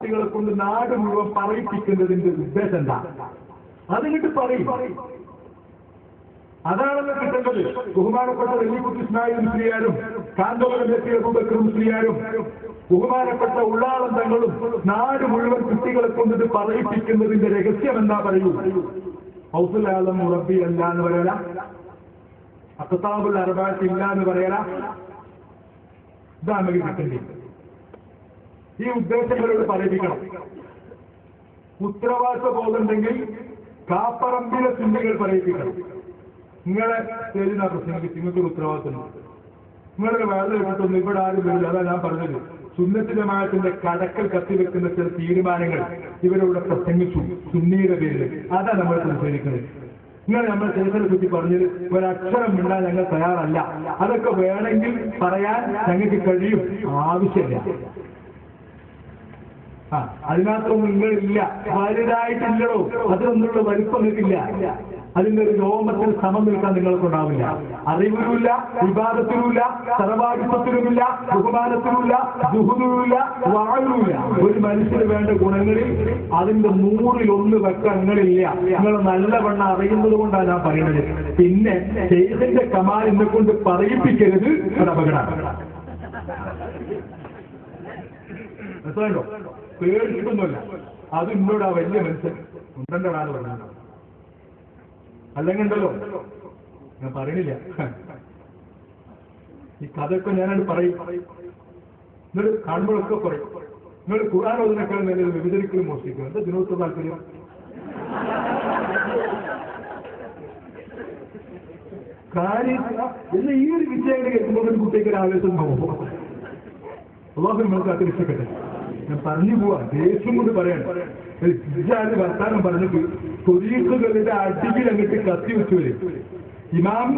കുട്ടികളെ കൊണ്ട് നാട് മുഴുവൻ പറയിപ്പിക്കുന്നതിന്റെ ഉദ്ദേശം എന്താ? അതിങ്ങിട്ട് പറയും. അതാണല്ലോ കിട്ടേണ്ടത്. ബഹുമാനപ്പെട്ട വെള്ളിക്കുട്ടി ഇസ്മായിൽ മുസ്ലിയാരും കാന്തോളമെത്തിയ അബൂബക്കർ മുസ്ലിയാരും ബഹുമാനപ്പെട്ട ഉള്ളാളം തങ്ങളും നാട് മുഴുവൻ കുട്ടികളെ കൊണ്ടിത് പറയിപ്പിക്കുന്നതിന്റെ രഹസ്യം എന്താ പറയൂ? ഹൗസുൽ ആലം മുറബി അല്ല എന്ന് പറയല, അഖ്താബുൽ അർബഅത്ത് ഇല്ല എന്ന് പറയല. ഇതാണ് നമുക്ക് കിട്ടേണ്ടത്. ഈ ഉദ്ദേശങ്ങളോട് പറയിപ്പിക്കണം. ഉത്തരവാദിത്വ ബോധമുണ്ടെങ്കിൽ കാപ്പറമ്പിലെ സുന്നികൾ പറയിപ്പിക്കണം. നിങ്ങളെ സ്റ്റേജിനാ പ്രശ്നമെങ്കിൽ നിങ്ങൾക്കൊരു ഉത്തരവാദിത്വമുണ്ട്. നിങ്ങളുടെ വേല കേട്ടൊന്നും ഇവിടെ ആരും വരില്ല. അതാ ഞാൻ പറഞ്ഞത്. സുന്നത്ത് ജമാഅത്തിന്റെ കടക്കൽ കത്തിവെക്കുന്ന ചില തീരുമാനങ്ങൾ ഇവരിവിടെ പ്രസംഗിച്ചു സുന്നിയുടെ പേരിൽ. അതാ നമ്മൾ സംസാരിക്കുന്നത്. നിങ്ങൾ നമ്മൾ ശേഖരെ പറ്റി പറഞ്ഞത് ഒരക്ഷരം മിണ്ടാൻ ഞങ്ങൾ തയ്യാറല്ല. അതൊക്കെ വേണമെങ്കിൽ പറയാൻ ഞങ്ങൾക്ക് കഴിയും, ആവശ്യമില്ല. അതിനകത്തൊന്നും നിങ്ങളില്ല, വലുതായിട്ടില്ലടോ. അതിനൊന്നുള്ള വലിപ്പം നിൽക്കില്ല. അതിന്റെ ഒരു രോമത്തിൽ സമം നിൽക്കാൻ നിങ്ങൾക്കുണ്ടാവില്ല. അറിവിലുമില്ല, വിവാദത്തിലുമില്ല, സർവാധിപത്യത്തിലുമില്ല, ബഹുമാനത്തിലുമില്ല, ദുഹുദിലുമില്ല, വാഴുമില്ല. ഒരു മനുഷ്യന് വേണ്ട ഗുണങ്ങളിൽ അതിന്റെ 100-1 വെക്കാൻ നിങ്ങളില്ല. നിങ്ങൾ നല്ലവണ്ണം അറിയുന്നത് കൊണ്ടാണ് ഞാൻ പറയുന്നത്. പിന്നെ ശൈഖിന്റെ കമാൽ എന്നെ കൊണ്ട് പറയിപ്പിക്കരുത്, അത് അപകടമാണ്. മനസ്സിലായോ? പേടിച്ചിട്ടൊന്നുമല്ല. അത് ഇന്നോട് ആ വലിയ മനുഷ്യൻ ഉണ്ടണ്ടാണ് പറഞ്ഞത്. അല്ലെങ്കിൽ ഉണ്ടല്ലോ, ഞാൻ പറയണില്ല. ഈ കഥയൊക്കെ ഞാനത് പറയും. നിങ്ങൾ കാണുമ്പോഴൊക്കെ പറയും. നിങ്ങൾ ഖുർആൻ ഓതുന്നേക്കാൾ നല്ലത് വിഭജനിക്കലും മോഷ്ടിക്കും. എന്താ ദിനോത്സവ താല്പര്യം? കാര്യം എന്ന് ഈ ഒരു വിഷയം കേൾക്കുമ്പോൾ ഒരു കുട്ടിക്ക് ഒരു ആവേശം പോകും. അള്ളാഹു നമ്മൾക്ക് അതിരിക്കട്ടെ. ഞാൻ പറഞ്ഞു പോവാ, ദേഷ്യം കൊണ്ട് പറയാണ്. വർത്താനം പറഞ്ഞിട്ട് തൊരീഖുകളുടെ അടിയിൽ അങ്ങോട്ട് കത്തി വെച്ചു വരും. ഇമാം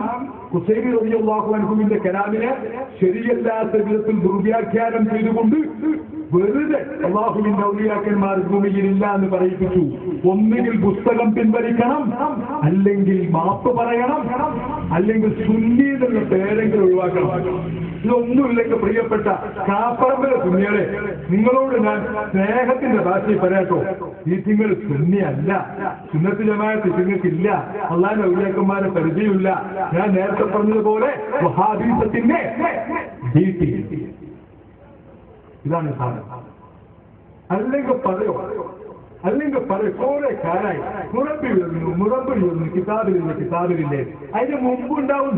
ഹുസൈനി റളിയല്ലാഹു അൻഹുവിന്റെ കലാമിനെ ശരിയല്ലാത്ത വിധത്തിൽ ദുർവ്യാഖ്യാനം ചെയ്തുകൊണ്ട് വെറുതെ അള്ളാഹുവിന്റെ ഔലിയാക്കന്മാർ ഭൂമിയിലില്ല എന്ന് പറയിപ്പിച്ചു. ഒന്നുകിൽ പുസ്തകം പിൻവലിക്കണം, അല്ലെങ്കിൽ മാപ്പ് പറയണം, അല്ലെങ്കിൽ സുന്നി എന്നുള്ള പേരെങ്കിലും ഒഴിവാക്കണം. ഇതൊന്നുമില്ലെങ്കിൽ പ്രിയപ്പെട്ട കാപ്പറമ്പല സുന്നികളെ, നിങ്ങളോട് ഞാൻ സ്നേഹത്തിന്റെ ഭാഷയിൽ പറയാട്ടോ. ഈ നിങ്ങൾ സുന്നിയല്ല, സുന്നത്ത് ജമാഅത്ത് നിങ്ങൾക്കില്ല, അള്ളാഹുവിന്റെ ഔലിയാക്കന്മാരെ പരിചയമില്ല. ഞാൻ നേരത്തെ പറഞ്ഞതുപോലെ വഹാബിസത്തിന്റെ ഡീറ്റി ഇതാണ് സാധനം. അല്ലെങ്കിൽ പറയോ കുറെ കാലായി മുറബി വരുന്നു കിതാബിലില്ലേ. അതിന് മുമ്പുണ്ടാവും.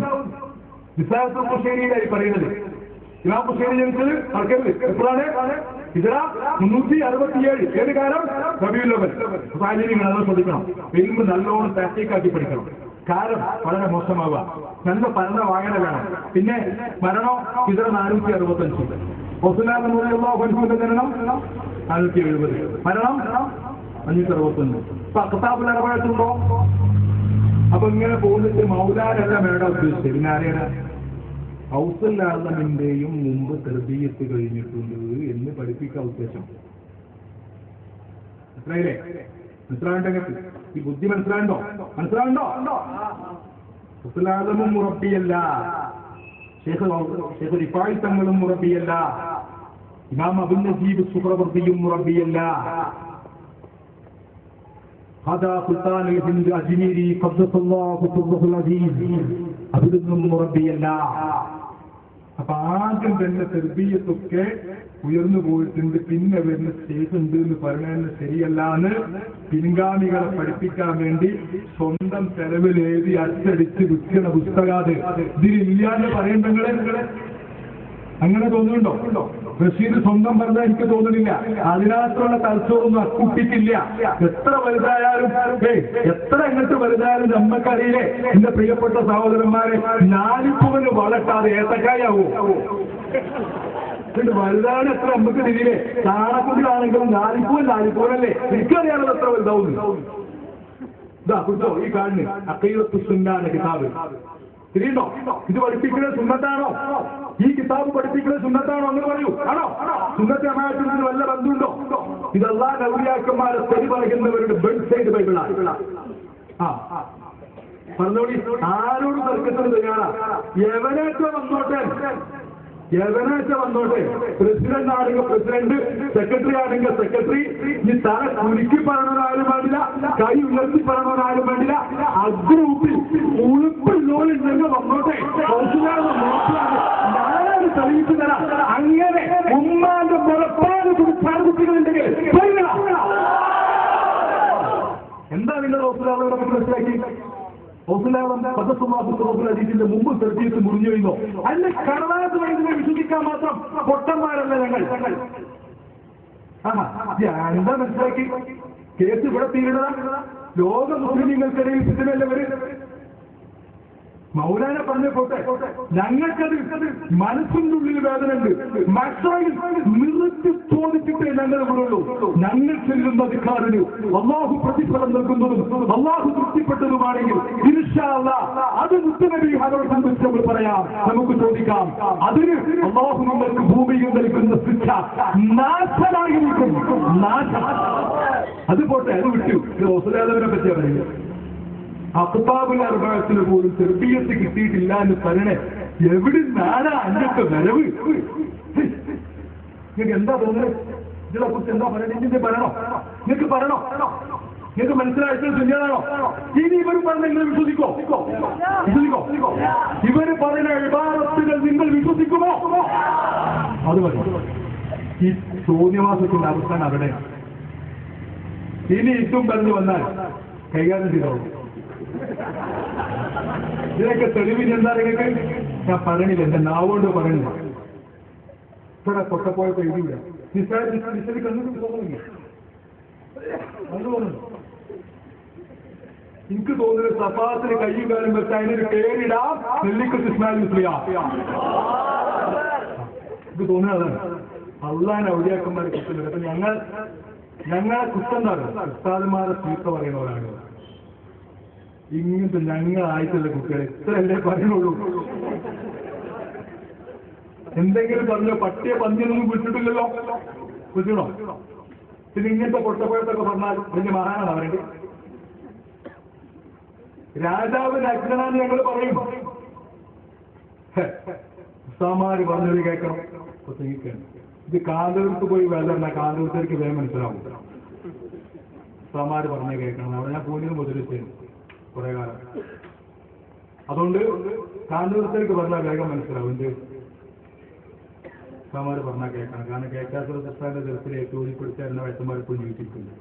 നിസാഅത്തുൽ ഖുശൈരിയിലായി പറയുന്നത്. ഇമാം ഖുശൈരി ജനിച്ചത് മറക്കരുത്. എപ്പോഴാണ്? ഹിജ്റ 367. ഏത് കാലം? റബീഉൽ അവ്വൽ. സാഹചര്യങ്ങൾ നമ്മൾ ശ്രദ്ധിക്കണം. ഇൽമ് നല്ലോണം പ്രാക്ടിക്കാക്കി പഠിക്കണം. കാലം വളരെ മോശമാവുക. നല്ല പഠന വായന വേണം. പിന്നെ മരണം ഹിജ്റ 465. റസൂലുള്ളാഹി സ്വല്ലല്ലാഹു അലൈഹി വസല്ലം ജനനം 470. മരണം 561. ഇപ്പൊ അഖ്താബുൽ അർബഅത്തുണ്ടോ? അപ്പൊ ഇങ്ങനെ പോകുന്നിട്ട് മൗലാനല്ല മേട ഉദ്ദേശിച്ചത്. പിന്നെ ആരെയാണ്? ഹൗസുൽ ആലമിന്റെയും മുമ്പ് തർബിയത്ത് കഴിഞ്ഞിട്ടുണ്ട് എന്ന് പഠിപ്പിക്കാൻ ഉദ്ദേശം. മനസ്സിലായില്ലേ? മനസ്സിലാകണ്ടെങ്കിൽ ഈ ബുദ്ധി മനസ്സിലാകണ്ടോ? ഹൗസുൽ ആലമും മുറബിയല്ല, ശൈഖ് റിഫായി തങ്ങളും മുറബിയല്ല, ഇമാം അബുൽ നജീബ് സുഹ്റവർദിയും മുറബിയല്ല, ഖാദാ സുൽത്താനുൽ ഹിന്ദ് അജ്മീരി ഖദ്ദസല്ലാഹു സിർറഹുൽ അസീസ് അതൊന്നും മുറബിയല്ല. അപ്പൊ ആദ്യം തന്നെ തർബിയത്തൊക്കെ ഉയർന്നു പോയിട്ടുണ്ട്. പിന്നെ വരുന്ന സ്റ്റേജ് ഉണ്ട് എന്ന് പറയുന്നത് ശരിയല്ല എന്ന് പിൻഗാമികളെ പഠിപ്പിക്കാൻ വേണ്ടി സ്വന്തം ചെലവിൽ എഴുതി അച്ചടിച്ച് വിൽക്കുന്ന പുസ്തകാത് ഇതിലില്ലാന്ന് പറയണ്ടെങ്കിലെ അങ്ങനെ തോന്നുന്നുണ്ടോ? ബഷീർ സ്വന്തം പറഞ്ഞാൽ എനിക്ക് തോന്നുന്നില്ല. അതിനകത്തുള്ള തലച്ചോറൊന്നും അക്കുട്ടിക്കില്ല. എത്ര വലുതായാലും എത്ര എങ്ങോട്ട് വലുതായാലും നമ്മക്കറിയില്ലേ എന്റെ പ്രിയപ്പെട്ട സഹോദരന്മാരെ, നാലിപ്പൂവിന് വളട്ടാതെ ഏത്തക്കായാവോ? വലുതാണ് എത്ര നമുക്ക് തിരിയില്ലേ? ചാണക്കുട്ടിലാണെങ്കിലും നാലിപ്പൂവല്ലേ? എനിക്കറിയാണത് എത്ര വലുതാവുന്നു. ഇതാ കുട്ടോ ഈ കാണുന്നു അഖീദത്തുസ് സുന്ന കിതാബ്. തിരിയുണ്ടോ? ഇത് പഠിപ്പിക്കുന്നത് സുന്നത്താണോ? ഈ കിതാബ് പഠിപ്പിക്കുന്നത് സുന്നത്താണോ? അങ്ങനെ പറയൂ. ആണോ? സുന്നത്തെ ജമാഅത്തിന് വല്ല ബന്ധമുണ്ടോ? ഇത് അല്ലാഹുവിന്റെ ഔലിയാക്കന്മാരെ തെറി പറയുന്നവരുടെ ബെഡ് സൈഡ് ബൈബിളാണ്. പറഞ്ഞോളി, ആരോട് തർക്കത്തിന് തയ്യാറാ? എവനേറ്റോ വന്നോട്ടെ. ഏകനാഴ്ച വന്നോട്ടെ. പ്രസിഡന്റ് ആണെങ്കിൽ പ്രസിഡന്റ്, സെക്രട്ടറി ആണെങ്കിൽ സെക്രട്ടറി. ഈ തല കുലുക്കി പറയണവരാരും വേണ്ടില്ല, കൈ ഉയർത്തി പറയണവരാരും വേണ്ടില്ല. അഗ്രൂപ്പിൽ ഉളുപ്പില്ലോളുണ്ടെങ്കിൽ വന്നോട്ടെ. ഞാനത് തെളിയിച്ചു തരാം. അങ്ങനെ ഉമ്മാന്റെ മുറപ്പാട് കുടിച്ചാൽ കുട്ടികളുണ്ടെങ്കിൽ എന്താ നിങ്ങൾ റസൂലുള്ളാഹിനെ മനസ്സിലാക്കി? റസൂലുള്ളാഹിന്റെ മുമ്പ് തെർബീയത്ത് മുറിഞ്ഞു കഴിഞ്ഞോ? അല്ല, കടലാസ് വൈദ്യുതിനെ വിശ്വസിക്കാൻ മാത്രം പൊട്ടന്മാരല്ല ഞങ്ങൾ. എന്താ മനസ്സിലാക്കി? കേസ് ഇവിടെ തീരുന്നതാ. ലോക മുസ്ലിങ്ങൾക്കിടയിൽ ഫിത്നയല്ലേ വരും? മൗലാന പറഞ്ഞ പോട്ടെ, ഞങ്ങൾക്കത് മനസ്സിന്റെ ഉള്ളിൽ വേദനയുണ്ട്. മക്കളിൽ നിർത്തി ചോദിച്ചിട്ടേ ഞങ്ങൾ ഇവിടുള്ളൂ. ഞങ്ങൾ ചെല്ലുന്ന അധികാരിന് അള്ളാഹു പ്രതിഫലം നൽകുന്നതും അള്ളാഹു തൃപ്തിപ്പെട്ടതുമാണെങ്കിൽ ഇൻഷാ അല്ലാഹ് അത് മുത്തനബി ഹദറെ സംബന്ധിച്ച് നമ്മൾ പറയാം, നമുക്ക് ചോദിക്കാം. അതിന് അള്ളാഹു നമ്മൾക്ക് ഭൂമിയിൽ നൽകുന്ന ശിക്ഷ നാശമായിരിക്കും. നാശം. അത് പോട്ടെ, അത് വിട്ടു. റസൂലുള്ളാഹിനെ പറ്റിയാ പറയുന്നത്. അഖ്താബുൽ അർബഅത്തിന് പോലും തെർബിയത്ത് കിട്ടിയിട്ടില്ല എന്ന് പറയണേ. എവിടെ നാടാ അന്നൊക്കെ വരവ്? നിങ്ങൾക്ക് എന്താ തോന്നുന്നത്? ഇതിനെ കുറിച്ച് എന്താ പറയണേ? ഇതിന്റെ പറയണോ? നിങ്ങൾക്ക് പറയണോ? നിങ്ങൾക്ക് മനസ്സിലായിട്ട് ശരിയാണോ? ഇനി ഇവർ പറഞ്ഞ നിങ്ങൾ വിശ്വസിക്കോ? ഇവര് പറയുന്ന ഇബാദത്തുകൾ നിങ്ങൾ വിശ്വസിക്കുമോ? അത് മതി. ഈ ശൂന്യവാസത്തിന്റെ അവസാനം അവിടെ. ഇനി ഇതും പറഞ്ഞു വന്നാൽ കൈകാര്യം ചെയ്തോ? ഇതിനൊക്കെ തെളിവിന് എന്താ നിങ്ങൾക്ക്? ഞാൻ പറയണില്ല, എന്റെ നാവുകൊണ്ട് പറയണില്ല. ഇവിടെ കൊട്ടപ്പോയപ്പോ എഴുതിയില്ല. നിശ്ചയിക്ക് തോന്നുന്നില്ല. അത് തോന്നുന്നു. എനിക്ക് തോന്നുന്നത് സഫാത്തിന് കയ്യും കാലം വെച്ച് അതിനൊരു പേരിടാം, നെല്ലിക്കത്ത് ഇസ്മായിൽ മുസ്ലിയാ. ഇത് തോന്നുന്നതാണ്. അള്ളാൻ ഔലിയാക്കന്മാരെ കുത്തുന്നത്. അപ്പൊ ഞങ്ങളെ കുത്തെന്താണ്? ഉസ്താദുമാരെ ചീത്ത പറയുന്നവരാണ്. ഇങ്ങനത്തെ ഞങ്ങളായിട്ടുള്ള കുട്ടികളെ ഇത്രയല്ലേ പറയുന്നുള്ളൂ. എന്തെങ്കിലും പറഞ്ഞോ? പട്ടിയെ പന്തിയൊന്നും വിട്ടിട്ടില്ലല്ലോ. വിളിച്ചോ? പിന്നെ ഇങ്ങനത്തെ പൊട്ടപ്പോഴത്തൊക്കെ പറഞ്ഞാൽ വലിയ മഹാനാണ് അവരുടെ. രാജാവിന് അജ്ഞനാന്ന് ഞങ്ങൾ പറയും. ഉസ്താമാര് പറഞ്ഞത് കേൾക്കണം. ഇത് കാന്തൂർക്ക് പോയി വേദന, കാന്തൂർത്തേക്ക് വേഗം മനസ്സിലാവും. ഉസ്താമാര് പറഞ്ഞ കേൾക്കണം. അവിടെ ഞാൻ പൂനെയിൽ മുതലിച്ചു കുറെ കാലം. അതുകൊണ്ട് കാന്തൂർത്തേക്ക് പറഞ്ഞാൽ വേഗം മനസ്സിലാവും. എന്ത് ഉസ്താമാര് പറഞ്ഞാൽ കേൾക്കണം. കാരണം കേൾക്കാത്ത ഉസ്താദിന്റെ ദിവസത്തിൽ ജോലിപ്പെടുത്തി എന്നെ വയസ്സന്മാരിപ്പോൾ ജീവിച്ചിട്ടുണ്ട്.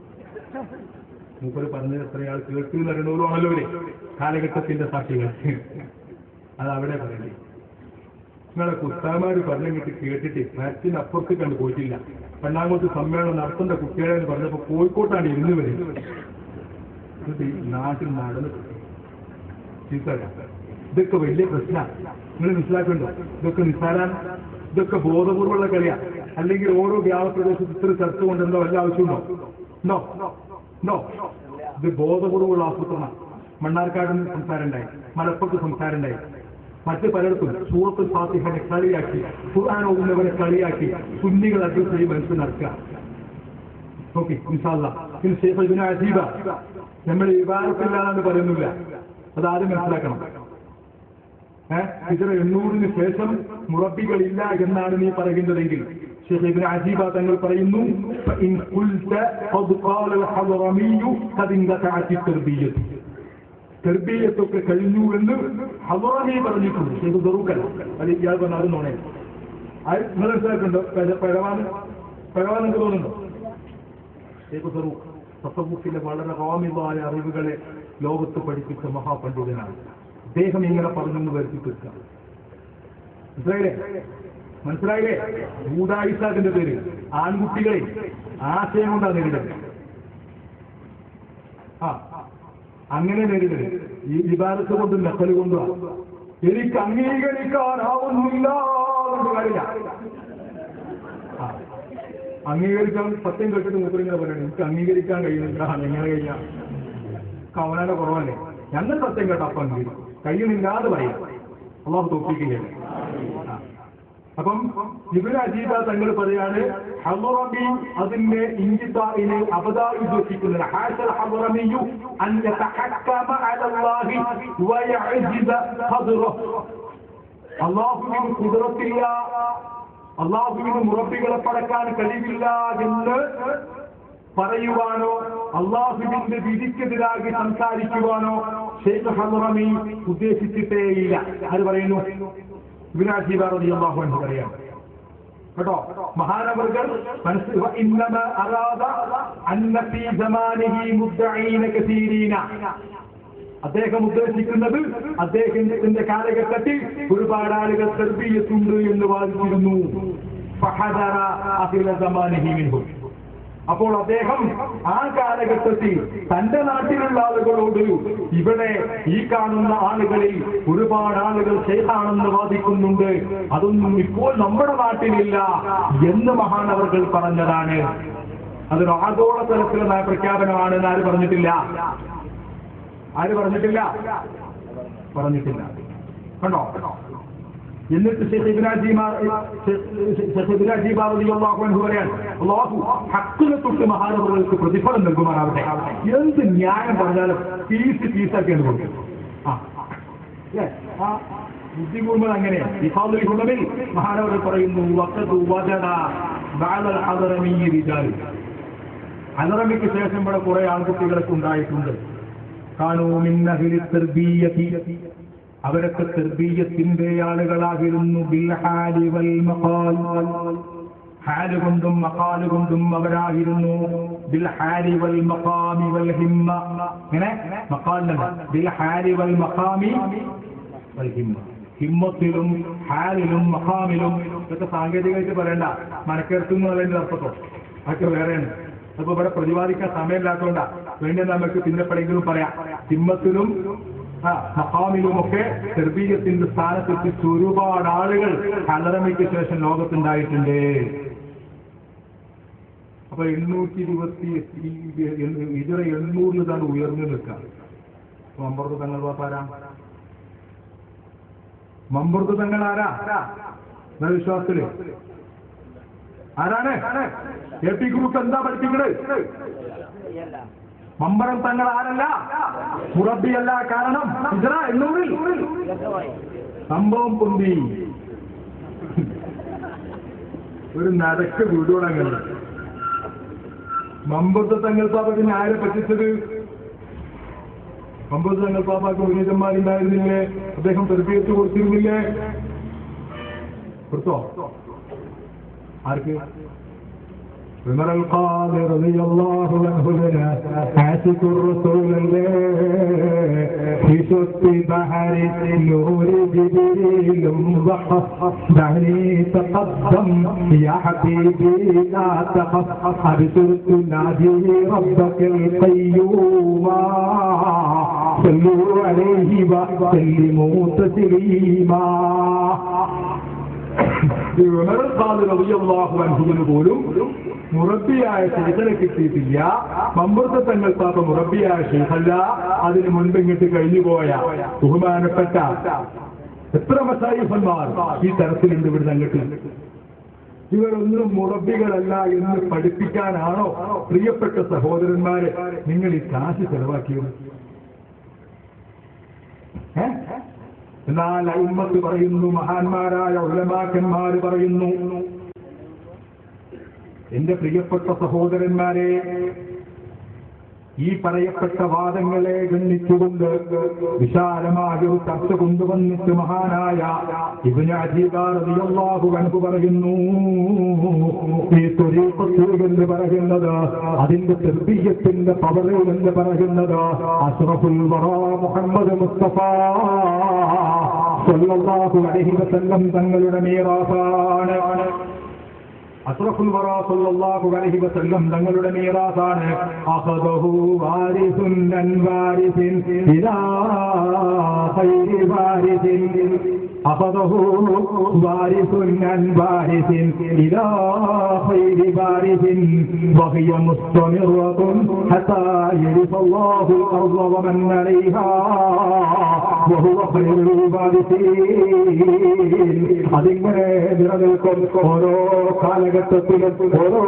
മൂപ്പര് പറഞ്ഞത് എത്രയാൾ കേൾക്കുന്ന അറിയണവരുമാണല്ലോ അവര്. കാലഘട്ടത്തിന്റെ സാക്ഷികൾ. അത് അവിടെ പറയണ്ടേ. നിങ്ങളെ ഉസ്താദന്മാര് പറഞ്ഞിട്ട് കേട്ടിട്ട് മാറ്റിനപ്പുറത്ത് കണ്ട് പോയിട്ടില്ല. രണ്ടാമത്തെ സമ്മേളനം നടത്തേണ്ട കുട്ടികളെ എന്ന് പറഞ്ഞപ്പോ കോഴിക്കോട്ടാണ് ഇരുന്ന് വരുന്നത്. നാട്ടിൽ നടന്ന് ഇതൊക്കെ വലിയ പ്രശ്നമാണ്. നിങ്ങൾ മനസ്സിലാക്കണ്ടോ? ഇതൊക്കെ നിസ്സാരാണ്. ഇതൊക്കെ ബോധപൂർവ്വമുള്ള കളിയാ. അല്ലെങ്കിൽ ഓരോ ഗ്രാമപ്രദേശത്ത് ഇത്ര ചർച്ച കൊണ്ടെന്തോ വല്ല ആവശ്യമുണ്ടോ? നോ. ഇത് ബോധപൂർവ്വമുള്ള ആസൂത്രണം. മണ്ണാർക്കാട് സംസാരം ഉണ്ടായി, മലപ്പുറത്ത് സംസാരം ഉണ്ടായി, മറ്റ് പലയിടത്തും സൂറത്തുൽ ഫാത്തിഹയെ കളിയാക്കി, ഖുർആൻ ഓതുന്നവരെ കളിയാക്കി സുന്നികൾ അഡ്രസ് ചെയ്ത് മനസ്സിൽ നടക്കുക. ഓക്കെ, ഇൻഷാ അല്ലാഹ്. പിന്നെ ശൈഖ് ഇബ്നു അജീബ നമ്മൾ ഇബാദത്തില്ലാന്ന് പറയുന്നില്ല. അത് ആദ്യം മനസ്സിലാക്കണം. ഹിജ്റ 800 ശേഷം മുറബികളില്ല എന്നാണ് നീ പറയുന്നതെങ്കിൽ ശൈഖ് ഇബ്നു അജീബ തങ്ങൾ പറയുന്നു, ഫഇൻ ഖുൽത ഖദ് ഖാല അൽ-ഹദറമിയ്യു ഖദ് ഇൻഖതഅത് അത്-തർബിയ്യത്ത്. തെർബിയത്തൊക്കെ കഴിഞ്ഞു എന്ന് ഹദറമി പറഞ്ഞിട്ടുണ്ട്. ശൈഖ് ദറൂഖൽ അത് ഇയാൾ പറഞ്ഞത് നോണേ. അത് നിങ്ങൾ മനസ്സിലാക്കുന്നുണ്ടോ? പരവാൻ നിങ്ങൾക്ക് തോന്നുന്നുണ്ടോ? ശൈഖ് ദറൂഖ് തസവ്വുഫിലെ വളരെ റാമിദായ അറിവുകളെ ലോകത്ത് പഠിപ്പിച്ച മഹാപണ്ഡിതനാണ്. അദ്ദേഹം ഇങ്ങനെ പറഞ്ഞെന്ന് വരുത്തിപ്പിക്കുക. മനസ്സിലായില്ലേ? ഊദായിസാഖിന്റെ പേര് ആൺകുട്ടികളെ ആശയം കൊണ്ടാണ് നേരിടുന്നത്. അങ്ങനെ നേരിടുന്നത് ഈ വിവാദത്ത് കൊണ്ടും നക്കല് കൊണ്ടുമാണ്. എനിക്ക് അംഗീകരിക്കാനാവുന്നില്ല എന്ന് കാര്യമില്ല. അംഗീകരിക്കാൻ സത്യം കേട്ടിട്ട് മൂപ്പരിങ്ങനെ പറയണം, എനിക്ക് അംഗീകരിക്കാൻ കഴിയുന്നില്ല. എങ്ങനെ കഴിയാം? കവനയുടെ കുറവല്ലേ? ഞങ്ങൾ സത്യം കേട്ട അപ്പം അംഗീകരിക്കും. കഴിയുന്നില്ലാതെ പറയാം. അള്ളാഹു തോപ്പിക്കുകയാണ്. അപ്പം ഇബ്നു അജീബ തങ്ങൾ പറയാണ്, ഹദറമി അതിന്റെ ഇൻജിതാഇനെ അപദായിപ്പിക്കുന്നത്. ഹാസൽ ഹദറമിയു അൻ യതഹക്കമ അലല്ലാഹി വയഅജിബ ഖദ്റഹു. അള്ളാഹുവിന് കുതിരത്തില്ല, അള്ളാഹുവിന് മുറബികളെ പടക്കാൻ കഴിവില്ല എന്ന് പറയുവാനോ അള്ളാഹുവിന്റെ വിധിക്കെതിരാಗಿ സംസാരിക്കുവാനോ ശൈഖ് ഹദ്റമി ഉദ്ദേശിച്ചിട്ടേയില്ല. ആര് പറയുന്നു? ഇബ്നു അജീബ റളിയല്ലാഹു അൻഹു പറയാം കേട്ടോ. മഹാനവർകൾ ഇന്നമാ അറാദ അന്ന ഫീ സമാനിഹി മുദ്ദഈന കസീരീന. അദ്ദേഹം ഉദ്ദേശിക്കുന്നത് അദ്ദേഹത്തിന്റെ കാലഘട്ടത്തിൽ ഒരുപാട് ആളുകൾ തർബിയത്തുണ്ട് എന്ന് വാദിച്ചിരുന്നു. ഫഹദറ അഖില സമാനിഹി മിൻഹു. അപ്പോൾ അദ്ദേഹം ആ കാലഘട്ടത്തിൽ തന്റെ നാട്ടിലുള്ള ആളുകളോട് ഇവിടെ ഈ കാണുന്ന ആളുകളിൽ ഒരുപാട് ആളുകൾ ശൈഖാണെന്ന് വാദിക്കുന്നുണ്ട്, അതൊന്നും ഇപ്പോൾ നമ്മുടെ നാട്ടിലില്ല എന്ന് മഹാനവർകൾ പറഞ്ഞതാണ്. അതൊരു ആഗോള തലത്തിലുള്ള പ്രഖ്യാപനമാണെന്ന് ആര് പറഞ്ഞിട്ടില്ല? കണ്ടോ? എന്നിട്ട് ശൈഖ് ഇബ്നു അജീബ റളിയല്ലാഹു അൻഹു പറയാണ്, അല്ലാഹു ഹഖിനെ തൊട്ട് മഹാനവറുകൾക്ക് പ്രതിഫലം നൽകുമാറാവട്ടെ. എന്ത് ന്യായം പറഞ്ഞാലും പീസാക്കിയാണ് കൊടുക്കും. ബുദ്ധി കൂടുമ്പോൾ അങ്ങനെയാണ്. ഇഫാദുൽ ഹുദമിൽ മഹാനവറുകൾ പറയുന്നു, വഖദ് വജദ ബഅദൽ ഹദ്റമി റിജാൽ. ഹദ്റമിക്ക് ശേഷം ഇവിടെ കുറെ ആൺകുട്ടികളൊക്കെ ഉണ്ടായിട്ടുണ്ട്. കാനൂ മിൻ അഹ്ലി തർബിയത്തി, അവരൊക്കെ തർബീയത്തിന്റെ ആളുകളായിരുന്നു. ബിൽ ഹാലി വൽ മഖാൽ, ഹാല് കൊണ്ടും മഖാല് കൊണ്ടും അവരായിരുന്നു. ബിൽ ഹാലി വൽ മഖാമി വൽ ഹിമ്മ. ഇങ്ങനെ മഖാലിനല്ല, ബിൽ ഹാലി വൽ മഖാമി വൽ ഹിമ്മ. ഹിമ്മത്തിലും ഹാലിലും മഖാമിലും ഇതൊക്കെ സാങ്കേതികമായിട്ട് പറയണ്ട, മനക്കെടുത്തുന്നു അതിന്റെ അർത്ഥത്തോ അതൊക്കെ വേറെയാണ്. അപ്പൊ ഇവിടെ പ്രതിപാദിക്കാൻ സമയമില്ലാത്തതുകൊണ്ടാ വേണ്ടി നമുക്ക് പിന്നെപ്പോഴെങ്കിലും പറയാം. ഹിമ്മത്തിലും മഖാമിലുമൊക്കെ തർബീയത്തിന്റെ സ്ഥാനത്തെത്തിച്ച് ഒരുപാട് ആളുകൾ ഹദ്റമിക്ക് ശേഷം ലോകത്തുണ്ടായിട്ടുണ്ട്. അപ്പൊ 820 തന്നെ ഉയർന്നു നിൽക്കാം. മമ്പുറത്ത് തങ്ങൾ പാപ്പാരാ? മമ്പുറത്ത് തങ്ങൾ ആരാ വിശ്വാസത്തില്? ആരാണ്? എ പി ഗ്രൂപ്പ് എന്താ പഠിപ്പിക്കുന്നത്? മമ്പറം തങ്ങൾ ആരല്ല? മുറബിയല്ല. കാരണം ഇസ്ര 800 സംഭവം പൊന്തി ഒരു നടക്ക് വീടുകൊടങ്ങൽ. മമ്പുറത്ത് തങ്ങൾ പാപ്പത്തിന് ആരെ പറ്റിച്ചത്? മമ്പുറത്ത് തങ്ങൾ പാപ്പാക്ക് ഉന്നതന്മാരുണ്ടായിരുന്നില്ലേ? അദ്ദേഹം തർബീയത്ത് കൊടുത്തിരുന്നില്ലേ? കൊടുത്തോ? ആർക്ക്? عمر القاضي رضي الله عنه لنا عاشق الرسول في شط بحر نور جبريل ضحى دعني تقدم يا حبيبي لا تخف أبصرت نادي ربك القيوم صلوا عليه وسلموا تسليما. പോലും മുറബിയായ ശൈഖനെ കിട്ടിയിട്ടില്ല. മമ്പുറത്തെ തങ്ങൾ പാപ്പ മുറബിയായ ശൈഖല്ല. അതിന് മുൻപ് ഇങ്ങോട്ട് കഴിഞ്ഞുപോയ ബഹുമാനപ്പെട്ട എത്ര മശായിഖന്മാർ ഈ തരത്തിലുണ്ട് ഇവിടെ അങ്ങോട്ട്. ഇവരൊന്നും മുറബികളല്ല എന്ന് പഠിപ്പിക്കാനാണോ പ്രിയപ്പെട്ട സഹോദരന്മാരെ നിങ്ങൾ ഈ കാശ് ചെലവാക്കിയത്? എന്നാൽ ഉമ്മത്ത് പറയുന്നു, മഹാന്മാരായ ഉലമാക്കന്മാര് പറയുന്നു, എന്റെ പ്രിയപ്പെട്ട സഹോദരന്മാരെ, ഈ പറയപ്പെട്ട വാദങ്ങളെ ഗണ്ണിച്ചുകൊണ്ട് വിശാലമായ ഒരു ചർച്ച കൊണ്ടുവന്നിട്ട് മഹാനായ ഇബ്നു അജീബ റളിയല്ലാഹു അൻഹു പറയുന്നു, ഈ ത്വരീഖത്ത് എന്ന് പറയുന്നത്, അതിന്റെ തർബീയത്തിന്റെ പവർ എന്ന് പറയുന്നത് അഷ്റഫുൽ വറാ മുഹമ്മദ് മുസ്തഫ സ്വല്ലല്ലാഹു അലൈഹി വസല്ലം തങ്ങളുടെ മീറാസാണ്. അഷ്റഫുൽ വറാ സ്വല്ലല്ലാഹു അലൈഹി വസല്ലം തങ്ങളുടെ മീറാസാണ്. അഖദഹു വാരിസുൻ അൻ വാരിസിൻ ഇലാ ഖൈരി വാരിസിൻ. أخذه وارث عن وارث إلى خير وارث وهي مستمرة حتى يرث الله الأرض ومن عليها وهو خير الوارثين. അതിങ്ങനെ നിലനിൽക്കും ഓരോ കാലഘട്ടത്തിലും ഓരോ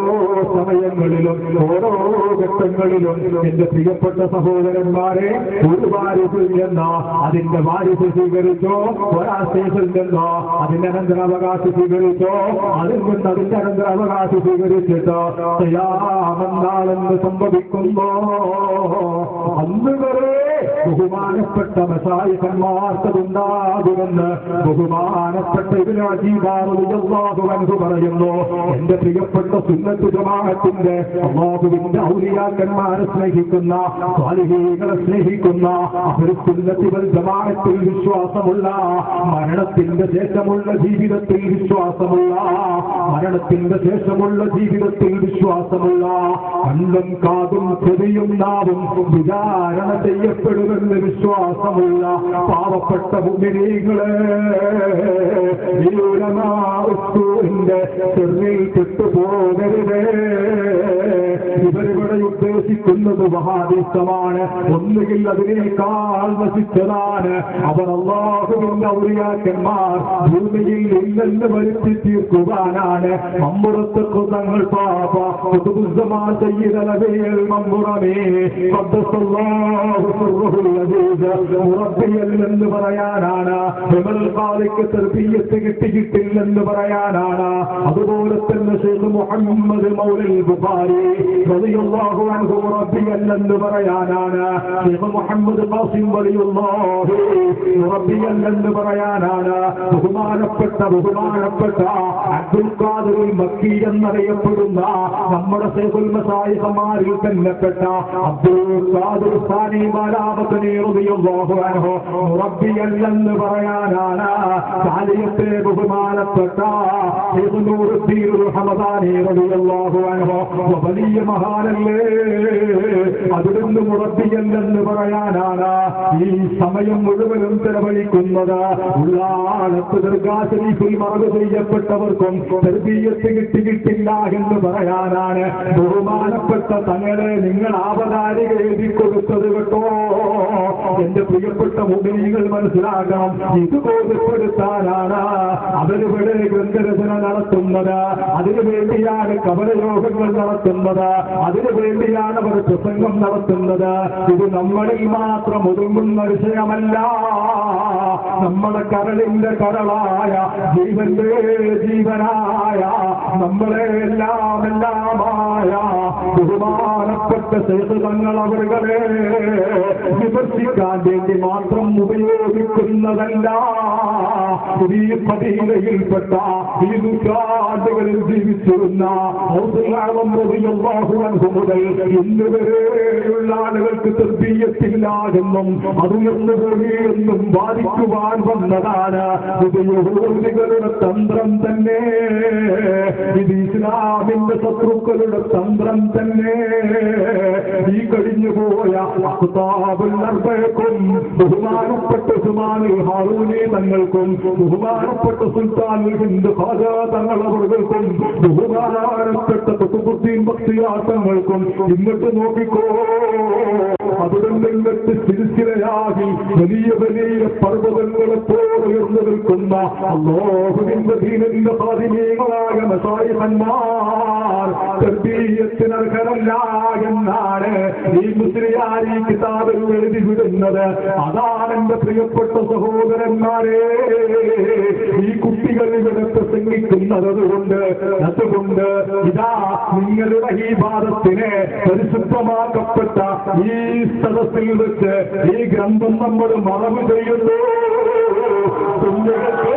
സമയങ്ങളിലും ഓരോ ഘട്ടങ്ങളിലും. എന്റെ പ്രിയപ്പെട്ട സഹോദരന്മാരെ, ഒരു വാരിസ് എന്ന അതിന്റെ വാരിസ് സ്വീകരിച്ചോ, ഒരാശയം ഹദീസിലുണ്ടോ അതിന്റെ അനന്തരാവകാശം സ്വീകരിച്ചോ, അതിൽ നിന്ന് അതിന്റെ അനന്തരാവകാശം സ്വീകരിച്ചിട്ടോ ഖിയാമത്ത് സംഭവിക്കുമ്പോ അന്ന് വരെ ബഹുമാനപ്പെട്ട മശായിഖന്മാർക്കതുണ്ടാകുമെന്ന് ബഹുമാനപ്പെട്ട ഇബ്നു അജീബ് റളിയല്ലാഹു അൻഹു പറയുന്നു. എന്റെ പ്രിയപ്പെട്ട സുന്നത്ത് ജമാഅത്തിന്റെ അല്ലാഹുവിന്റെ ഔലിയാക്കന്മാരെ സ്നേഹിക്കുന്ന സ്വാലിഹീങ്ങളെ സ്നേഹിക്കുന്ന അഹ്ലുസുന്നത്തി വൽ ജമാഅത്തിൽ വിശ്വാസമുള്ള, മരണത്തിന്റെ ശേഷമുള്ള ജീവിതത്തിൽ വിശ്വാസമുള്ള, മരണത്തിന്റെ ശേഷമുള്ള ജീവിതത്തിൽ വിശ്വാസമുള്ള, കണ്ണും കാതും ചെവിയും നാവും വിചാരണ ചെയ്യപ്പെടുമെന്ന് വിശ്വാസമുള്ള പാവപ്പെട്ട മുഅ്മിനീങ്ങളെ, ഈ ഉലമാഉസ്സൂഇന്റെ ചെറിൽ പെട്ടുപോകരുതേ. ഇവരിവിടെ ഉദ്ദേശിക്കുന്നത് വഹാബിസമാണ്. ഒന്നുകിൽ അതിനേക്കാൾ നശിച്ചതാണ്. അവർ അല്ലാഹുവിന്റെ ഔലിയാക്കന്മാർ ഭൂമിയിൽ ഇല്ലെന്ന് വരുത്തി തീർക്കുവാനാണ്. മമ്പുറത്ത് കൃതങ്ങൾ പാപ ഖുതുബുസ്സമാൻ സയ്യിദൽ നബിയൽ മമ്പുറമേ ഖദ്ദസല്ലാഹു സിർറുൽ അസീസ് മുറബ്ബിയല്ലെന്ന് പറയാനാണ്. ഉമറുൽ ഖാദിക്ക് തർബിയത്ത് കിട്ടിയിട്ടില്ലെന്ന് പറയാനാണ്. അതുപോലെ തന്നെ ശൈഖ് മുഹമ്മദ് മൗലൽ ബുഖാരി റളിയല്ലാഹു അൻഹു മുറബ്ബിയല്ലെന്ന് പറയാനാണ്. ശൈഖ് മുഹമ്മദ് ഖാസിം റളിയല്ലാഹു മുറബ്ബിയല്ലെന്ന് പറയാനാണ്. ബഹുമാനപ്പെട്ട അബ്ദുൽ ഖാദിർ മക്കി എന്നറിയപ്പെടുന്ന നമ്മുടെ ശൈഖുൽ മശായിഖമാരിൽ തന്നെപ്പെട്ട അബ്ദുൽ ഖാദിർ സാനി ബാലാബത്തനി റളിയല്ലാഹു അൻഹു മുറബ്ബിയല്ലെന്ന് പറയാനാണ്. സാലിയത്തെ ബഹുമാനപ്പെട്ട ശൈഖ് നൂറുദ്ദീൻ ഹമദാനി റളിയല്ലാഹു അൻഹു വലിയ മഹാനല്ലേ, അതിലൊന്ന് മുറബ്ബിയല്ലെന്ന് പറയാനാണ്. ഈ സമയം മുഴുവനും ചെലവഴിക്കുന്നത് ഉള്ളാളത്ത് ദർഗാ ശരീഫിൽ മറവ് ചെയ്യപ്പെട്ടവർക്കും തർബീയത്ത് കിട്ടിയിട്ടില്ല എന്ന് പറയാനാണ്. ബഹുമാനപ്പെട്ട തങ്ങളെ നിങ്ങൾ ആവതാരിക എഴുതി കൊടുത്തത് കേട്ടോ. എന്റെ പ്രിയപ്പെട്ട മുഅ്മിനീങ്ങൾ മനസ്സിലാക്കണം, ഇത് ബോധ്യപ്പെടുത്താനാണ് അവരിവിടെ ഗ്രന്ഥരചന നടത്തുന്നത്. അതിനുവേണ്ടിയാണ് കവലയോഗങ്ങൾ നടത്തുന്നത്. അതിനുവേണ്ടിയാണ് അവർ പ്രസംഗം നടത്തുന്നത്. ഇത് നമ്മളിൽ മാത്രം ഒതുങ്ങുന്ന വിഷയമല്ല. നമ്മുടെ കരളിന്റെ കരളായ ജീവന്റെ ജീവനായ നമ്മളെ എല്ലാമായ ബഹുമാനപ്പെട്ട ശൈഖ് തങ്ങൾ അവരുടെ വിമർശിക്കാൻ വേണ്ടി മാത്രം ഉപയോഗിക്കുന്നതല്ല. ഈ പതിയിൽപ്പെട്ട ഈ നൂറ്റാണ്ടുകളിൽ ജീവിച്ചിരുന്ന മുതൽ ഇന്ന് വരെയുള്ള ആളുകൾക്ക് തർബീയത്തില്ലാതെന്നും അതുയർന്നുപോയി എന്നും ബാധിക്കുവാൻ വന്നതാണ്. ഇത് യഹൂദികളുടെ തന്ത്രം തന്നെ. ഇത് ഇസ്ലാമിന്റെ ശത്രുക്കളുടെ തന്ത്രം തന്നെ. ഈ കഴിഞ്ഞുപോയ ബഹുമാനപ്പെട്ട സുമാനുൽ ഹാറൂനി തങ്ങൾക്കും ബഹുമാനപ്പെട്ട സുൽത്താനുൽ ഹിന്ദ് ഖാജാ തങ്ങളവർക്കും ബഹുമാനപ്പെട്ട ഖുതുബുദ്ദീൻ ബഖ്തിയാർ തങ്ങൾക്കും ഇങ്ങോട്ട് നോക്കിക്കോ, അതുകൊണ്ട് ഇങ്ങോട്ട് സിൽസിലയാകി വലിയ വലിയ പർവ്വതങ്ങളെ പോലെ ഉയർന്നു നിൽക്കുന്ന അല്ലാഹുവിന്റെ ദീനിന്റെ ഖാദിമീങ്ങളായ മശായിഖന്മാർ തർബീയത്തിന് അർഹരല്ല എന്നാണ് ഈ മുസ്ലിയാരി കിതാബിൽ എഴുതി വിടുന്നത്. അതാണ് എന്റെ പ്രിയപ്പെട്ട സഹോദരന്മാരെ, ഈ കുട്ടികൾ ഇവിടെ പ്രസംഗിക്കുന്നത്. അതുകൊണ്ട് ഇതാ നിങ്ങളുടെ ഈ ഭാരതത്തിന് പരിശുദ്ധമാക്കപ്പെട്ട ഈ സദസ്സിൽ വെച്ച് ഈ ഗ്രന്ഥം നമ്മൾ മറവ് ചെയ്യുന്നു. കുഞ്ഞുങ്ങൾക്ക്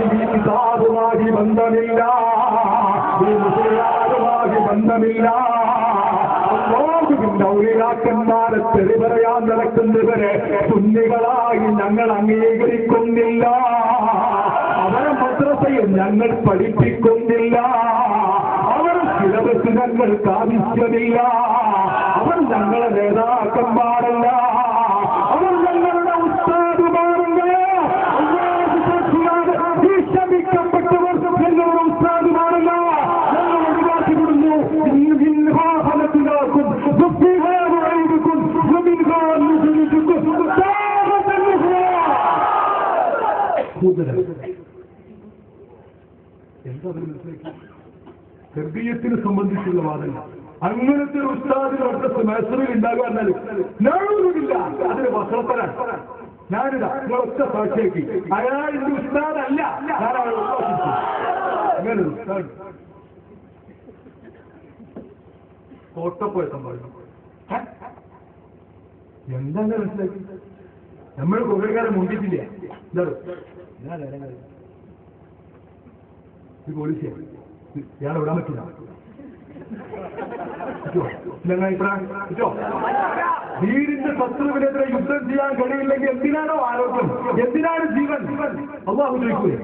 ഈ കിതാബുമായി ബന്ധമില്ല, ഈ മുസ്ലിയാരുമായി ബന്ധമില്ല. അല്ലാഹുവിന്റെ ഔലിയാക്കന്മാരെ തെറി പറയാൻ നടക്കുന്നവരെ സുന്നികളായി ഞങ്ങൾ അംഗീകരിക്കുന്നില്ല. അവരെ മദ്രസയിൽ ഞങ്ങൾ പഠിപ്പിക്കുന്നില്ല. അവർ സിലബസ് ഞങ്ങൾക്ക് ആവശ്യമില്ല. അവർ ഞങ്ങളുടെ നേതാക്കന്മാരല്ല. അവർ ഞങ്ങളുടെ ഉസ്താദുമാരല്ല. ഈ ശമിക്കപ്പെട്ടവർ ഞങ്ങളുടെ ഉസ്താദുമാരല്ല. ഞങ്ങൾ ഒഴിവാക്കി വിടുന്നു. എന്താ തർബീയത്തിനെ സംബന്ധിച്ചുള്ള വാദങ്ങൾ അങ്ങനത്തെ ഉസ്താദിന് ഒറ്റ സെമസ്റ്ററിൽ ഉണ്ടാകുക എന്നാലും ഞാനൊന്നുമില്ല. അതിന് വസ്ത്രത്തരാണ്. ഞാനിതാ നിങ്ങളൊക്കെ സാക്ഷിയാക്കി അയാളിന്റെ ഉസ്താദല്ല, ഞാൻ അയാളെ ഉദ്ദേശിച്ചു. അങ്ങനെ ഉസ്താദ് കോട്ടപ്പോയ സംഭവം എന്താണ് മനസ്സിലാക്കി? നമ്മൾ കുറെ കാലം മുണ്ടിട്ടില്ല. എന്താ ഇത് പോലീസിയാ, ഇയാളെ വിടാൻ പറ്റില്ല. വീടിന്റെ ശത്രുവിനെതിരെ യുദ്ധം ചെയ്യാൻ കഴിയില്ലെങ്കിൽ എന്തിനാണോ ആരോഗ്യം, എന്തിനാണ് ജീവൻ? അള്ളാഹു ചോദിക്കൂലേ?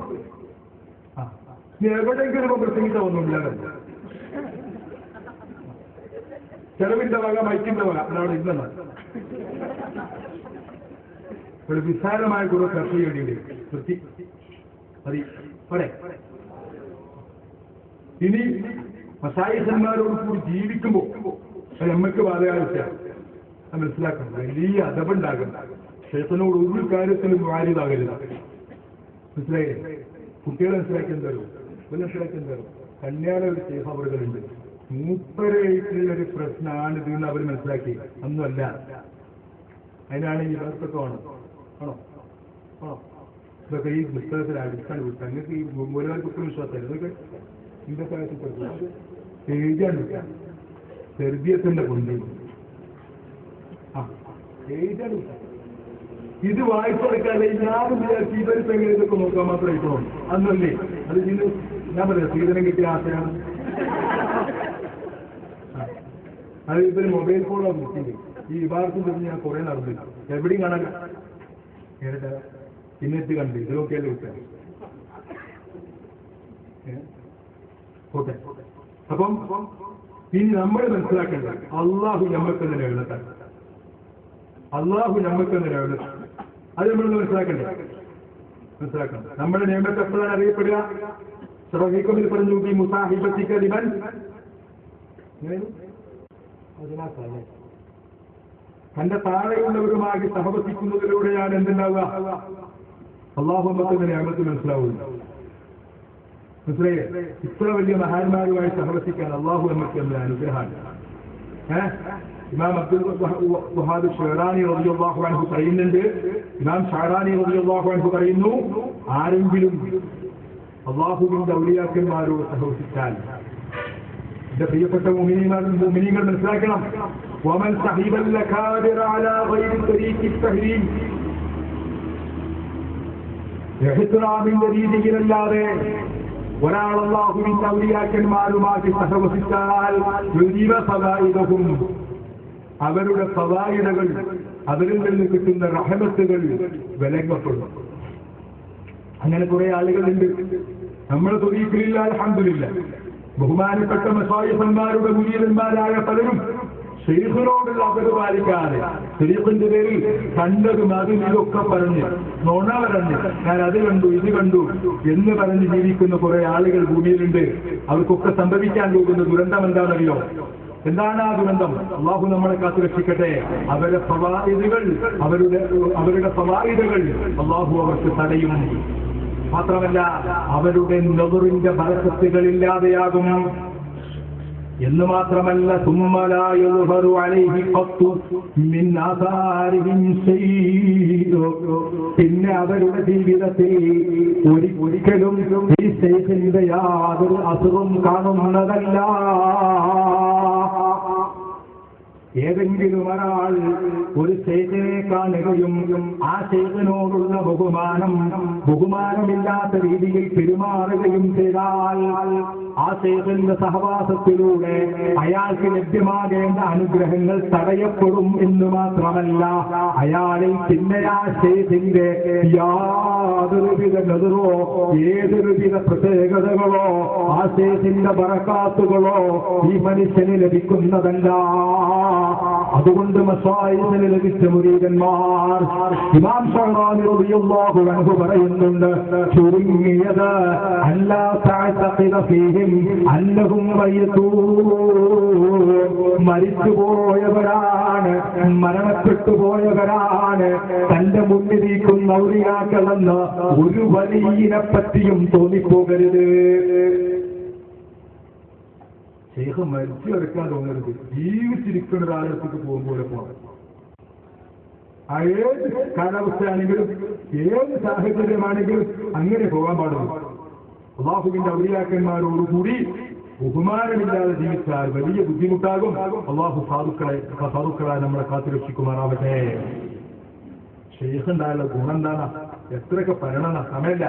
നീ എവിടെയെങ്കിലും ഇപ്പൊ പ്രസംഗിച്ച ഒന്നുമില്ല. ചെലവിന്റെ വക മൈക്കിന്റെ വക അവിടെ ഇന്നല്ല. ഒരു വിശാലമായ കുറെ ചർച്ച ചെയ്യേണ്ടി വൃത്തി മതി പോരെ. ഇനി മസായിസന്മാരോട് കൂടി ജീവിക്കുമ്പോ അത് നമ്മൾക്ക് ബാധകാലത്തെയാണ് മനസ്സിലാക്കണം. വലിയ അദബുണ്ടാകണം. ക്ഷേത്രനോട് ഒരു കാര്യത്തിലും വാരിതാകരുത്. മനസ്സിലായില്ലേ? കുട്ടികളെ മനസ്സിലാക്കിയെന്താരോ മനസ്സിലാക്കിയെന്താരോ കന്യാല ഒരു സേഫ് അവറുകളുണ്ട്. മൂപ്പരായിട്ടുള്ളൊരു പ്രശ്നമാണ് ഇതെന്ന് അവർ മനസ്സിലാക്കി. ഒന്നുമല്ല. അതിനാണ് ഈ ഇവർക്കൊക്കെ ആണോ ആണോ ആണോ ഇതൊക്കെ ഈ പുസ്തകത്തിൽ അടിസ്ഥാന വിട്ടു. നിങ്ങൾക്ക് ഈ മൂലമാർക്കൊക്കെ വിശ്വാസമല്ല. ഇതൊക്കെ ഇതൊക്കെ എഴുതാൻ വിട്ടാണ് സെർബിയത്തിന്റെ കൊണ്ടി എഴുതാൻ വിട്ട. ഇത് വായിച്ചെടുക്കാതെ ഞാനും വിചാരിച്ചു ഇവർക്ക് എങ്ങനെ ഇതൊക്കെ നോക്കാൻ മാത്രം ഇരിക്കണോ അന്നല്ലേ. അത് ഇന്ന് ഞാൻ പറയാം സ്ത്രീധനം കിട്ടിയ ആശയാണ്. അത് ഇതൊരു മൊബൈൽ ഫോണാണ് കിട്ടിയത്. ഈ വിഭാഗത്തിൽ തന്നെ ഞാൻ കുറെ നടന്നില്ല. എവിടെയും കാണാൻ നേരിട്ട് പിന്നെത്തി കണ്ട് ഇതിലൊക്കെയല്ലേ കിട്ടാൻ പോട്ടെ. അപ്പം ഇനി നമ്മൾ മനസ്സിലാക്കേണ്ടത് അള്ളാഹു നമ്മൾക്കെന്ന് എഴുന്നത്താണ്. അള്ളാഹു നമ്മൾക്കെന്ന് എഴുന്നത്താണ്. അത് നമ്മളൊന്ന് മനസ്സിലാക്കണം. നമ്മുടെ നിയമത്തെ എപ്പോഴാണ് അറിയപ്പെടുക? സർവഹിക്കമിൽ പറഞ്ഞു ഈ മുസാഹിബത്തിക്കലിമൻ തന്റെ താഴെയുള്ളവരുമായി സഹവസിക്കുന്നതിലൂടെയാണ് എന്തുണ്ടാവുക? അള്ളാഹു നമ്മൾക്കെന്ന് നിയമത്ത് മനസ്സിലാവുന്നു. മനസ്സിലായേ? ഇത്ര വലിയ മഹാന്മാരുമായി സഹവസിക്കാൻ അള്ളാഹു നമുക്ക് എന്ന അനുഗ്രഹമാണ്. ഇമാം അബ്ദുൽ വഹാബ് ഷഹറാനി റളിയല്ലാഹു അൻഹു പറയുന്നുണ്ട്. ഇമാം ഷഹറാനി റളിയല്ലാഹു അൻഹു പറയുന്നു, ആരെങ്കിലും അള്ളാഹുവിന്റെ ഔലിയാക്കന്മാരോട് സഹവസിച്ചാൽ, എന്റെ പ്രിയപ്പെട്ട മുഅ്മിനീങ്ങൾ മനസ്സിലാക്കണം, വമൻ സഹിബൽ ലകാബിറ അലാ ഗൈരി തരീഖി തഹ്രീം, ഇഹ്തിറാമിന്റെ രീതിയിലല്ലാതെ ഒരാൾ അല്ലാഹുവിന്റെ ഔലിയാക്കന്മാരുമായി സഹവസിച്ചാൽ അവരുടെ ഫവായിദകൾ, അവരിൽ നിന്ന് കിട്ടുന്ന റഹമത്തുകൾ വിലങ്ങപ്പെടും. അങ്ങനെ കുറെ ആളുകളുണ്ട്. നമ്മുടെ ത്വരീഖിലില്ല അൽഹംദുലില്ലാഹ് ബഹുമാനപ്പെട്ട മശായിഖന്മാരുടെ മുരീദന്മാരായ പലരും ശൈഖിനോടുള്ള അവര് പാലിക്കാതെ ശരീഅത്തിന്റെ പേരിൽ കണ്ടതും അതും ഇതൊക്കെ പറഞ്ഞ് നുണ പറഞ്ഞ് ഞാൻ അത് കണ്ടു ഇത് കണ്ടു എന്ന് പറഞ്ഞ് ജീവിക്കുന്ന കുറെ ആളുകൾ ഭൂമിയിലുണ്ട്. അവർക്കൊക്കെ സംഭവിക്കാൻ പോകുന്ന ദുരന്തം എന്താണെന്നറിയോ? എന്താണ് ആ ദുരന്തം? അള്ളാഹു നമ്മളെ കാത്തു രക്ഷിക്കട്ടെ. അവരുടെ ഫവായിദകൾ അള്ളാഹു അവർക്ക് തടയും. മാത്രമല്ല അവരുടെ നദറിന്റെ ബറക്കത്തുകൾ ഇല്ലാതെയാകും എന്ന് മാത്രമല്ല, പിന്നെ അവരുടെ ജീവിതത്തിൽ ഒരിക്കലും ഈ ശൈഖിന്റെ യാതൊരു അസുഖം കാണുന്നതല്ല. ഏതെങ്കിലും ഒരാൾ ഒരു ശൈഖിനെ കാണുകയും ആ ശൈഖിനോടുള്ള ബഹുമാനമില്ലാത്ത രീതിയിൽ പെരുമാറുകയും ചെയ്താൽ ആ ശൈഖിന്റെ സഹവാസത്തിലൂടെ അയാൾക്ക് ലഭ്യമാകേണ്ട അനുഗ്രഹങ്ങൾ തടയപ്പെടും എന്ന് മാത്രമല്ല, അയാളിൽ പിന്നെ ആ ശൈഖിന്റെ യാതൊരുവിധ നദറോ ഏതൊരുവിധ പ്രത്യേകതകളോ ആ ശൈഖിന്റെ ബറകാത്തുകളോ ഈ മനുഷ്യന് ലഭിക്കുന്നതല്ല. അതുകൊണ്ട് മശായിഖിന് ലഭിച്ച മുരീദന്മാർ ഇമാം ഷഹറാനി റളിയല്ലാഹു അൻഹു പറയുന്നുണ്ട്, ചുരുങ്ങിയത് അല്ലാ തഅതഖിദ ഫീഹിം അന്നഹും മയ്യതൂൻ, മരിച്ചുപോയവരാണ്, മരണപ്പെട്ടുപോയവരാണ്, തന്റെ മുന്നിലിരിക്കുന്ന ഔലിയാക്കളെന്ന് ഒരു വലിയനെ പറ്റിയും തോന്നിപ്പോകരുത്. ശൈഖ് മരിച്ചു കിടക്കാൻ തോന്നരുത്. ജീവിച്ചിരിക്കുന്ന ഒരാളെടുത്തേക്ക് പോകുമ്പോലെ പോകണം. ഏത് കാലാവസ്ഥയാണെങ്കിലും ഏത് സാഹചര്യമാണെങ്കിലും അങ്ങനെ പോകാൻ പാടുള്ളൂ. അള്ളാഹുവിന്റെ ഔലിയാക്കന്മാരോടുകൂടി ബഹുമാനമില്ലാതെ ജീവിച്ചാൽ വലിയ ബുദ്ധിമുട്ടാകും. അള്ളാഹു സാധുക്കളായി നമ്മളെ കാത്തുരക്ഷിക്കുമാറാവട്ടെ. ശേഖുണ്ടായുള്ള ഗുണം എന്താണ്? എത്രയൊക്കെ പറയണ സമയമില്ല.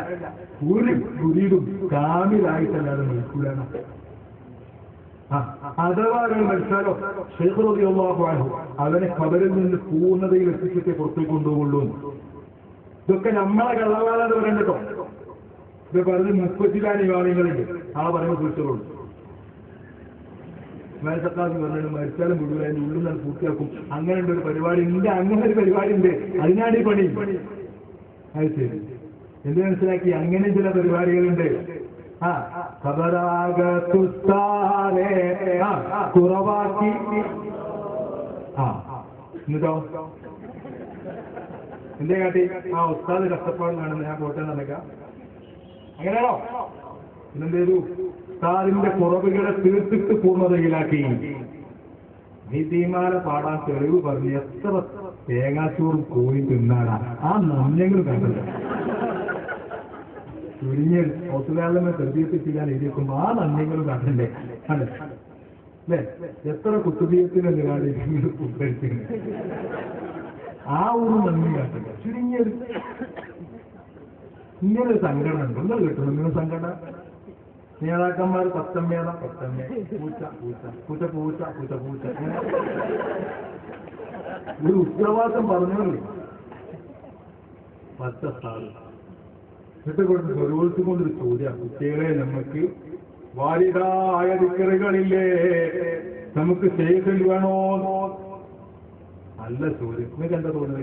ഒരു ഗുരീതും കാമിലായിട്ടല്ലാതെ നിൽക്കൂലാണ്. അഥവാ ഒരാൾ മരിച്ചാലോ ശൈഖ് റളിയല്ലാഹു അൻഹു അവനെ ഖബറിൽ നിന്ന് പൂർണ്ണതയിൽ എത്തിച്ചിട്ടേ പുറത്തേക്ക് കൊണ്ടുപോകുള്ളൂ. ഇതൊക്കെ നമ്മളെ കള്ളവാണെന്ന് പറയണ്ടോ. ഇത് പറഞ്ഞ് 30 ഇമാമിങ്ങളുണ്ട്. ആളെ പറയുമ്പോൾ തീർച്ചയുള്ളൂ. മേൽസക്കാന്ന് പറഞ്ഞാൽ മരിച്ചാലും മുഴുവൻ അതിന്റെ ഉള്ളിൽ നിന്ന് പൂർത്തിയാക്കും. അങ്ങനെ ഉണ്ട് ഒരു പരിപാടി ഉണ്ട്. അങ്ങനെ ഒരു പരിപാടി ഉണ്ട്. അതിനാണ് ഈ പണി. അത് ശരി. എന്ത് മനസ്സിലാക്കി? അങ്ങനെ ചില പരിപാടികളുണ്ട്. ഖബറാകത്തുസ്താരേ കുറവാക്കി. എന്നിട്ടോ എന്തേ കാട്ടി? ഉസ്താദ് കഷ്ടപ്പാടിലാണെന്ന് ഞാൻ പോട്ടെ നടക്കാം. അങ്ങനെയാണോ? പിന്നെന്തേരു ഉസ്താദിന്റെ കുറവുകളെ തീർത്തിട്ട് പൂർണ്ണതയിലാക്കി. ഈ തീമാല പാടാൻ തെളിവ് പറഞ്ഞ് എത്ര തേങ്ങാച്ചോറും കോഴി തിന്നാണ് ആ നന്യങ്ങൾ കണ്ടത്. ചുരുങ്ങിയ ഹോസ്പിറ്റാലിനെ തെരഞ്ഞെടുപ്പ് ചെയ്യാൻ എഴുതിയേക്കുമ്പോ ആ നന്ദികളും കണ്ടല്ലേ അല്ലേ അല്ലേ? എത്ര കുത്തുബീയത്തിന് നിരാളി ഉദ്ധരിച്ചിരുന്നു. ആ ഒരു നന്ദി കാട്ടില്ല. ചുരുങ്ങിയൊരു ഇങ്ങനൊരു സംഘടന ഉണ്ട്. നിങ്ങൾ കിട്ടുന്നു ഇങ്ങനെ സംഘടന. നേതാക്കന്മാർ പത്തമ്മേത പത്തമ്മ, പൂച്ച പൂച്ച പൂച്ച പൂച്ച പൂച്ച പൂച്ച. ഒരു ഉത്തരവാദിത്തം പറഞ്ഞോളൂ. പച്ച സ്ഥാനം എന്നിട്ട് ഓരോരുത്തുകൊണ്ടൊരു ചോദ്യം. കുട്ടികളെ, നമുക്ക് വാലിദായ ദിക്റുകളില്ലേ? നമുക്ക് ശൈഖിൽ വേണോ? നല്ല ചോദ്യം. നിങ്ങൾക്ക് എന്താ തോന്നുന്നത്?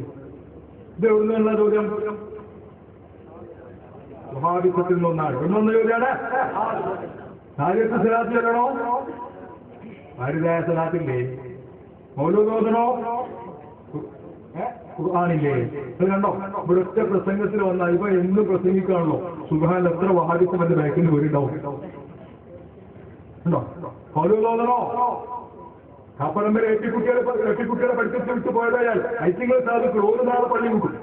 ഇത് എവിടെ നിന്നുള്ള ചോദ്യം? സ്വഭാവികത്തിൽ നിന്നൊന്നാണ്. ഒന്നൊന്ന് ചോദ്യമാണ്. കാര്യത്തിൽ സലാത്ത് ചെല്ലണോ? വാലിദായ സലാത്തില്ലേ? മൗലൂദ് ഓതണോ? ഖുർആനില്ലേ? അത് കണ്ടോ? ഇവിടെ ഒറ്റ പ്രസംഗത്തിൽ വന്നാൽ ഇപ്പൊ എന്ന് പ്രസംഗിക്കാണല്ലോ. സുബ്ഹാൻ എത്ര വഹാബിസം എന്റെ ബാക്കിൽ വരിണ്ടാവും. ഉണ്ടോ? മൗലൂദ് ഓതണോ? കാപ്പറമ്പരെ എട്ടിക്കുട്ടികളെ പഠിപ്പിച്ച് വിട്ട് പോയതായാൽ ഐറ്റിങ്ങൾ സാധിക്കും. ഒരു നാളെ പള്ളി കൂട്ടും.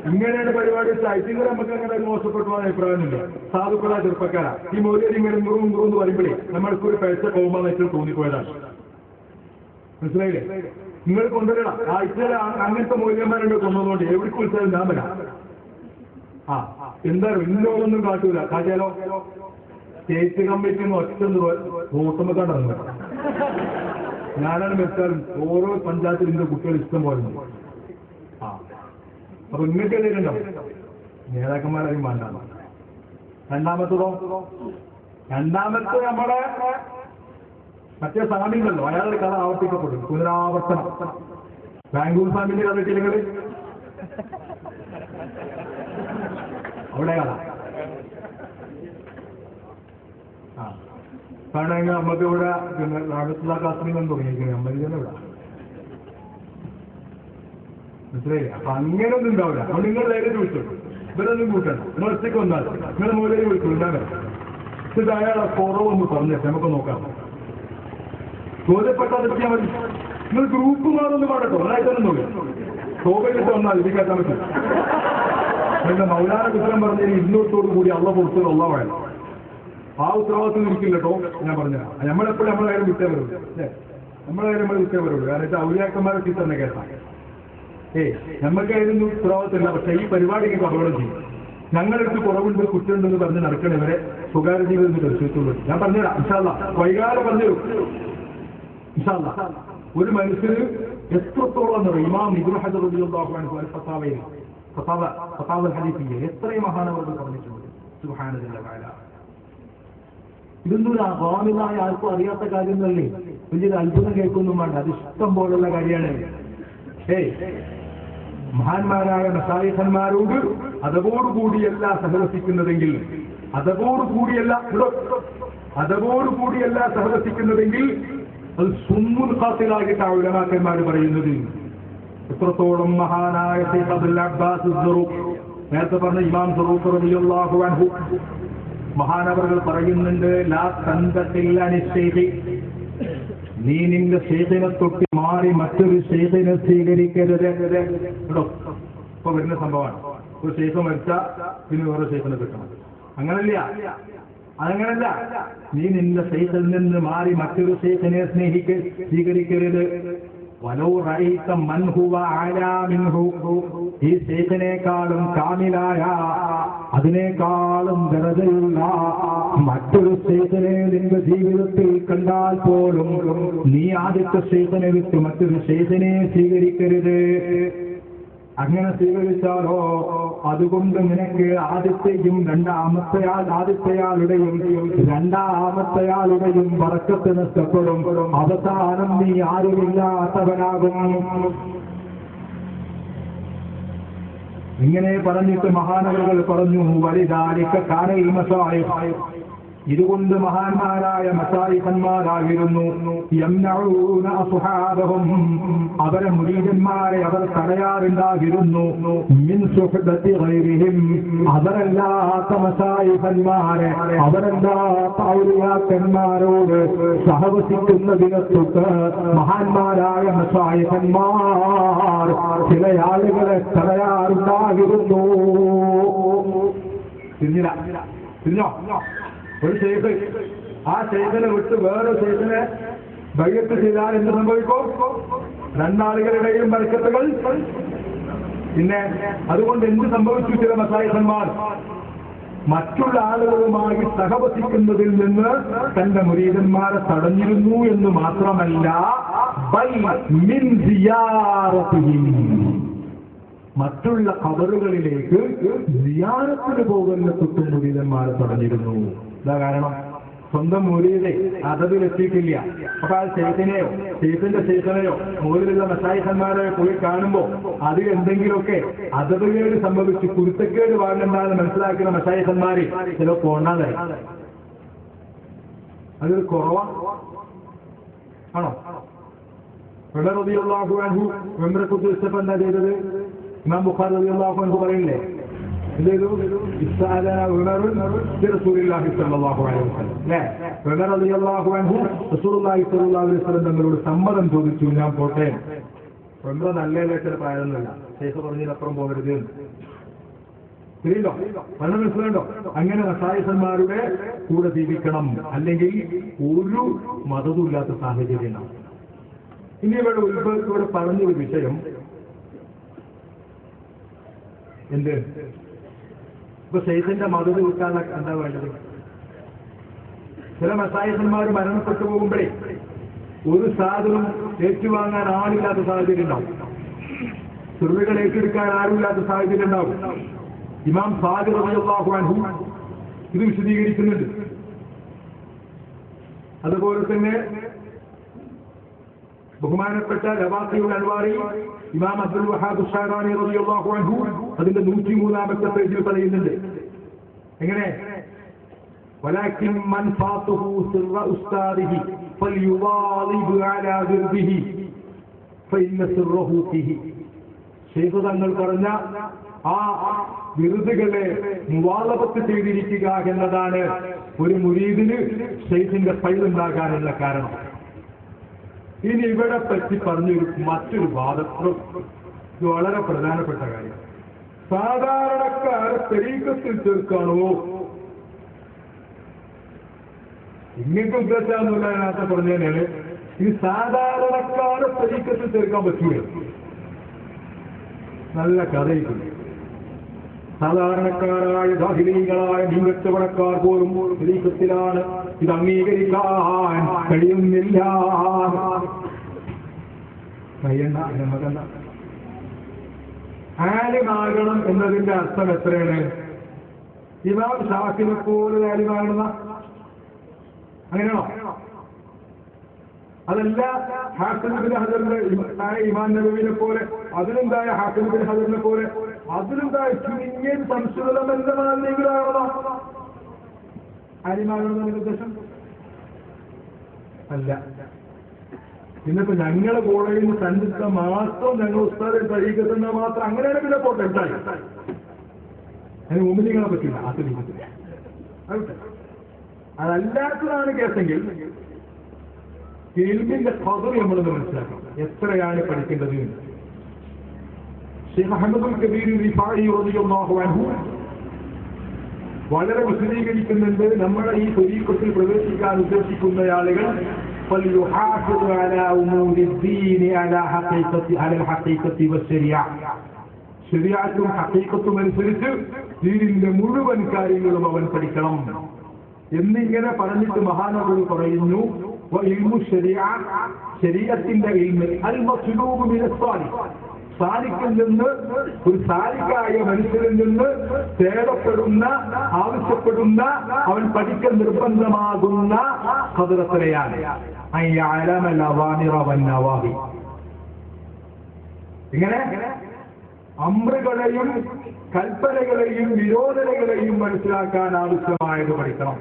ഇങ്ങനെയാണ് പരിപാടി. ഐറ്റിങ്ങൾ നമുക്ക് അങ്ങനെ മോശപ്പെട്ടു പോകാൻ അഭിപ്രായമില്ല. സാധുക്കളാ ചെറുപ്പക്കാരാ. ഈ മൗലിയർ ഇങ്ങനെ മുറുന്ന് പറയുമ്പോഴേ നമ്മൾക്കൊരു പൈസ പോകുമ്പോൾ വെച്ചാൽ തോന്നിപ്പോയതാണ്. മനസ്സിലായില്ലേ? നിങ്ങൾ കൊണ്ടുവരണം. ആഴ്ചയിൽ അങ്ങനത്തെ മൂല്യന്മാരുണ്ട് കൊണ്ടുവന്നുകൊണ്ട് എവിടേക്ക് വിളിച്ചാലും ഞാൻ വരാം. എന്താ ഇന്നോടൊന്നും കാട്ടൂല. കാട്ടിയാലോ സ്റ്റേറ്റ് കമ്മിറ്റിന്ന് ഒറ്റ വോട്ടുമ്പോ ഞാനാണ് വെച്ചാലും ഓരോ പഞ്ചായത്തിൽ ഇന്റെ കുട്ടികൾ ഇഷ്ടം പോയിരുന്നു. അപ്പൊ ഇങ്ങനത്തെ എന്തെങ്കിലും നേതാക്കന്മാരായും വേണ്ട. രണ്ടാമത്തതോ? രണ്ടാമത്തെ നമ്മുടെ മറ്റേ സ്വാമിണ്ടല്ലോ, അയാളുടെ കഥ ആവർത്തിക്കപ്പെടും. പുനരാവർത്തനം. ബാംഗ്ലൂർ സ്വാമിന്റെ കഥ കിട്ടിയില്ലെങ്കിൽ അവിടെ കഥ കാരണം നമുക്ക് ഇവിടെ റാഹത്തുള്ള കാസ്മിനും തുടങ്ങിയിരിക്കുന്നത് നമ്മളിങ്ങനെ ഇവിടെ. മനസ്സിലായില്ലേ? അപ്പൊ അങ്ങനെയൊന്നും ഉണ്ടാവില്ല. അപ്പൊ നിങ്ങൾ ധൈര്യം വിളിച്ചു. ഇവരൊന്നും കൂട്ടണം. നിങ്ങൾ ഒറ്റയ്ക്ക് വന്നാൽ നിങ്ങളെ മൂലയിൽ വിളിച്ചു. ഉണ്ടാകാൻ ഇത് അയാളെ കുറവൊന്ന് പറഞ്ഞിട്ട് നമുക്ക് നോക്കാം. ചോദ്യപ്പെട്ടാൽ എത്തിയാൽ മതി. നിങ്ങൾ ഗ്രൂപ്പ് മാറൊന്നും പാടട്ടോ. ഒന്നായിട്ടൊന്നും നോക്കാം. ശോഭയിലിട്ട് വന്നാൽ ഇതിക്കാക്കാൻ പറ്റും. എന്റെ മൗലാന കുറ്റം പറഞ്ഞതിന് ഇന്നോട്ടോടു കൂടി അള്ള കൊടുത്തത് ഉള്ള വേണം. ആ ഉത്തരവാദിത്വം ഇരിക്കില്ല കേട്ടോ. ഞാൻ പറഞ്ഞുതരാം. നമ്മളെപ്പോഴും നമ്മളെ കാര്യം വിട്ടേ വരുള്ളൂ. അല്ലേ? നമ്മളെ കാര്യം നമ്മൾ വിട്ടേ വരുള്ളൂ. കാരണം ഔലിയാക്കന്മാരെ കിട്ടി തന്നെ കേട്ടാ. നമ്മൾക്കായിരുന്നു ഉത്തരവാദിത്തമില്ല. പക്ഷെ ഈ പരിപാടിക്ക് അപകടം ചെയ്യും. ഞങ്ങളെടുത്ത് കുറവുണ്ട് കുറ്റമുണ്ടെന്ന് പറഞ്ഞ് നടക്കണവരെ സ്വകാര്യ ജീവിതം ദർശിച്ചുള്ളൂ. ഞാൻ പറഞ്ഞുതരാം. ഇൻഷാ അല്ലാഹ് വൈകാതെ പറഞ്ഞു. ഇൻഷാ അല്ലാഹ് ഒരു മനുഷ്യന് എത്രത്തോളം ഇമാം ഇബ്നു ഹജർ റളിയല്ലാഹു അൻഹു ഫതാവയിൽ ഫതാവ ഹദീസിൽ എത്രയും മഹാനവറുകൾ പറഞ്ഞിട്ടുണ്ട്. സുബ്ഹാനല്ലാഹ്. ഇതൊന്നും അവാമിലായ ആർക്കും അറിയാത്ത കാര്യങ്ങളല്ലേ. വലിയൊരു അത്ഭുതം കേൾക്കൊന്നും വേണ്ട. അത് ഇഷ്ടം പോലുള്ള കാര്യമാണ്. മഹാന്മാരായ മശായിഖന്മാരോട് അതവോടുകൂടിയല്ല സഹവസിക്കുന്നതെങ്കിൽ അതവോടുകൂടിയല്ല സഹവസിക്കുന്നതെങ്കിൽ അത് സുമ്മുൽ ഖാത്തിലായിട്ടാണ് ഉലമാക്കന്മാർ പറയുന്നത്. എത്രത്തോളം മഹാനായ ശൈഖ് അബ്ദുൽ അബ്ബാസ് സറൂഖ്, നേരത്തെ പറഞ്ഞ ഇമാം സറൂഖ് റളിയല്ലാഹു അൻഹു മഹാനവറുകൾ പറയുന്നുണ്ട്, ലാ തൻതഖിൽ അനി ശൈഖ്, നീ നിന്റെ ശേഖനെ തൊട്ട് മാറി മറ്റൊരു ശേഖനെ സ്വീകരിക്കരുത്. കേട്ടോ, ഇപ്പൊ വരുന്ന സംഭവമാണ്. ഒരു ശേഖം മരിച്ചാൽ പിന്നെ വേറെ ശേഖനെ കിട്ടണം. അങ്ങനല്ല, അതങ്ങനല്ല. നീ നിന്റെ ശേഖൽ നിന്ന് മാറി മറ്റൊരു ശേഖനെ സ്വീകരിക്കരുത്. വലോ റഅയ്ത മൻ ഹുവ അലാ മിൻഹു, ഈ ശേഖനേക്കാളും കാമിലായ, അതിനേക്കാളും ദറജയുള്ള മറ്റൊരു ശേഖനെ നിന്റെ ജീവിതത്തിൽ കണ്ടാൽ പോലും നീ ആദ്യത്തെ ശേഖനെ വിട്ട് മറ്റൊരു ശേഖനെ സ്വീകരിക്കരുത്. അങ്ങനെ സ്വീകരിച്ചാലോ അതുകൊണ്ട് നിനക്ക് ആദ്യത്തെയും ആദ്യത്തെയാളുടെയും രണ്ടാമത്തെയാളുടെയും ബറക്കത്ത് നഷ്ടപ്പെടും. അവസാനം നീ ആരുമില്ലാത്തവനാകും. ഇങ്ങനെ പറഞ്ഞിട്ട് മഹാനവറുകൾ പറഞ്ഞു, വലിദാലിക കാനൽ മശായിഖ്, ഇതുകൊണ്ട് മഹാന്മാരായ മശായിഖന്മാരായിരുന്നു യംനഊന അസ്ഹാബഹും, അവരെ മുരീദന്മാരെ അവർ തടയാറുണ്ടായിരുന്നു. മിൻ സുഹബത്തി ഗൈരിഹിം, അവരല്ലാത്ത മശായിഖന്മാരെ, അവരല്ലാത്ത ഔലിയാക്കന്മാരോട് സഹവസിക്കുന്നതിനെ തൊട്ട് മഹാന്മാരായ മശായിഖന്മാർ ചില ആളുകളെ തടയാറുണ്ടായിരുന്നു. തിരിഞ്ഞോ? ഒരു ശേഖ് ആ ശേഖനെ വിട്ട് വേറെ ശേഖനെ ബൈഅത്ത് ചെയ്താൽ എന്ത് സംഭവിക്കും? രണ്ടാളുകളുടെയും ബർക്കത്തുകൾ. പിന്നെ അതുകൊണ്ട് എന്ത് സംഭവിച്ചു? ചില മശായിഖന്മാർ മറ്റുള്ള ആളുകളുമായി സഹവസിക്കുന്നതിൽ നിന്ന് തന്റെ മുരീദന്മാരെ തടഞ്ഞിരുന്നു എന്ന് മാത്രമല്ല, ബൽ മിൻ സിയാറത്തിഹിം, മറ്റുള്ള ഖബറുകളിലേക്ക് സിയാറത്തിന് പോകുന്ന തൊട്ട് മുരീദന്മാരെ തടഞ്ഞിരുന്നു. എന്താ കാരണം? സ്വന്തം മുരീദെ അതതിലെത്തിയിട്ടില്ല. അപ്പൊ ആ ശേഖനെയോ ശേഖന്റെ ശേഖനെയോ മുകളിലുള്ള മശായിഖന്മാരെ പോയി കാണുമ്പോ അതിൽ എന്തെങ്കിലുമൊക്കെ അതതുകേട് സംഭവിച്ച് കുരുത്തക്കേട് വാങ്ങണ്ടെന്ന് മനസ്സിലാക്കുന്ന മശായിഖന്മാര് ചില പോണ്ടാതായി. അതൊരു കുറവാണ് ആണോ? ഉമർ റളിയല്ലാഹു അൻഹു ഉംറ കുറിച്ചപ്പോ എന്താ ചെയ്തത്? ഇമാം ബുഖാരി റളിയല്ലാഹു അൻഹു പറയില്ലേ, തങ്ങളോട് സമ്മതം ചോദിച്ചു, ഞാൻ പോട്ടെ. ഉംറ നല്ല ചില പ്രായമൊന്നുമില്ല, ശേഷം പറഞ്ഞതിനപ്പുറം പോകരുത്. ശരിയല്ലോ? വളരെ മനസ്സിലുണ്ടോ? അങ്ങനെ മശായിഖന്മാരുടെ കൂടെ ജീവിക്കണം, അല്ലെങ്കിൽ ഒരു മതവും ഇല്ലാത്ത സാഹചര്യം ഉണ്ടാവും. ഇനി ഇവിടെ പറഞ്ഞൊരു വിഷയം എന്ത്? ഇപ്പൊ ശൈഖിന്റെ മതം കിട്ടാൻ എന്താ വേണ്ടത്? ചില മശായിഖന്മാർ മരണപ്പെട്ടു പോകുമ്പോഴേ ഒരു സാധനം ഏറ്റുവാങ്ങാൻ ആളില്ലാത്ത സാഹചര്യം ഉണ്ടാവും, ചെറുകൾ ഏറ്റെടുക്കാൻ ആരുമില്ലാത്ത സാഹചര്യം ഉണ്ടാവും. ഇമാം സാദിഖ് റളിയല്ലാഹു അൻഹു ഇത് വിശദീകരിക്കുന്നുണ്ട്. അതുപോലെ തന്നെ ബഹുമാനപ്പെട്ട ലവാഖിഉൽ അൻവാരി ഇമാം അബ്ദുൽ വഹാബ് ഷാറാനി റളിയല്ലാഹു അൻഹു അതിന്റെ 103-ാമത്തെ പേജിൽ പറയുന്നുണ്ട്. എങ്ങനെ? വലാകിൻ മൻ ഫാതുഹു സിർറ ഉസ്താദിഹി ഫൽയുവാളിബ് അലാ ദിർബിഹി ഫഇന്ന സിർറഹു ഫിഹി. ശൈഖ് തങ്ങൾ പറഞ്ഞ ആ വിറുതുകളെ മുവാലബത്ത് ചെയ്തിരിക്കുക എന്നതാണ് ഒരു മുരീദിന് ശൈഖിന്റെ ഫൈലുണ്ടാകാനുള്ള കാരണം. ഇനി ഇവിടെ പറ്റി പറഞ്ഞൊരു മറ്റൊരു വാദം, ഇത് വളരെ പ്രധാനപ്പെട്ട കാര്യം. സാധാരണക്കാരെ തരീഖത്തിൽ ചേർക്കാണോ? ഇങ്ങനത്തെ ഉദ്ദേശാന്നുള്ള നേരത്തെ പറഞ്ഞതിനാണ് ഈ സാധാരണക്കാരെ തരീഖത്തിൽ ചേർക്കാൻ പറ്റൂല. നല്ല കഥയിട്ടുണ്ട്. സാധാരണക്കാരായ ദാഹിലീകളായ മീൻകച്ചവടക്കാർ പോലും തരീഖത്തിലാണ്, ഇത് അംഗീകരിക്കാൻ കഴിയുന്നില്ല. കഴിയണ്ട, നമുക്കെന്താ? ആലിമാകണം എന്നതിന്റെ അർത്ഥം എത്രയാണ്? ഇമാം ഷാഫിനെ പോലെ ആലിമാകണമെന്ന അങ്ങനെയാണോ? അതല്ല ഹാഫിദ് ഇബ്നു ഹജറിന്റെ ഇമാം നബവിയെ പോലെ, അതിലുണ്ടായ ഹാഫിദ് ഇബ്നു ഹജറിനെ പോലെ, അതിലുണ്ടായ ചുരുങ്ങിയ സംസ്കൃതമെന്നതാണോ ആലിമാകണമെന്ന ഉദ്ദേശം? അല്ല. ഇന്നിപ്പോ ഞങ്ങളെ കോളേജിൽ നിന്ന് കണ്ടിട്ട് മാത്രം ഞങ്ങൾ ഉസ്താദെ തരീഖത്തെന്ന മാത്രം അങ്ങനെയാണ് പിന്നെ പോട്ടെ ഉണ്ടായി. അതിന് മുമ്പ് നിങ്ങളെ പറ്റില്ല, ആ തരീഖത്തില്ല. അതല്ലാത്തതാണ് കേസെങ്കിൽ ഇൽമിന്റെ ഖദർ നമ്മളൊന്ന് മനസ്സിലാക്കണം, എത്രയാണ് പഠിക്കേണ്ടത്. ശൈഖ് അഹ്മദുൽ കബീർ റിഫാഇ റളിയല്ലാഹു അൻഹു വളരെ വിശദീകരിക്കുന്നുണ്ട്. നമ്മുടെ ഈ ത്വരീഖത്തിൽ പ്രവേശിക്കാൻ ഉദ്ദേശിക്കുന്ന ആളുകൾ ഫൽയുഹാഫിദു അലാ ഉമൂരി ദീനി അലാ ഹഖീഖത്തി വശരിഅ, ശരിഅത്തും ഹഖീഖത്തും അനുസരിച്ച് ദീനിന്റെ മുഴുവൻ കാര്യങ്ങളും അവൻ പഠിക്കണം എന്നിങ്ങനെ പറഞ്ഞിട്ട് മഹാനവർ പറയുന്നു ഇൽമു ശരിഅ, ശരീഅത്തിന്റെ ഇൽമ് അൽ മത്ലൂബ് മിനസ് സാലിഹ്, സാലിക്കിൽ നിന്ന് ഒരു സാലിക്കായ മനുഷ്യരിൽ നിന്ന് തേടപ്പെടുന്ന ആവശ്യപ്പെടുന്ന അവൻ പഠിക്കൽ നിർബന്ധമാകുന്ന ഖദറത്രയാണ് ഇങ്ങനെ അമ്രുകളെയും കൽപ്പനകളെയും നിരോധനകളെയും മനസ്സിലാക്കാൻ ആവശ്യമായത് പഠിക്കണം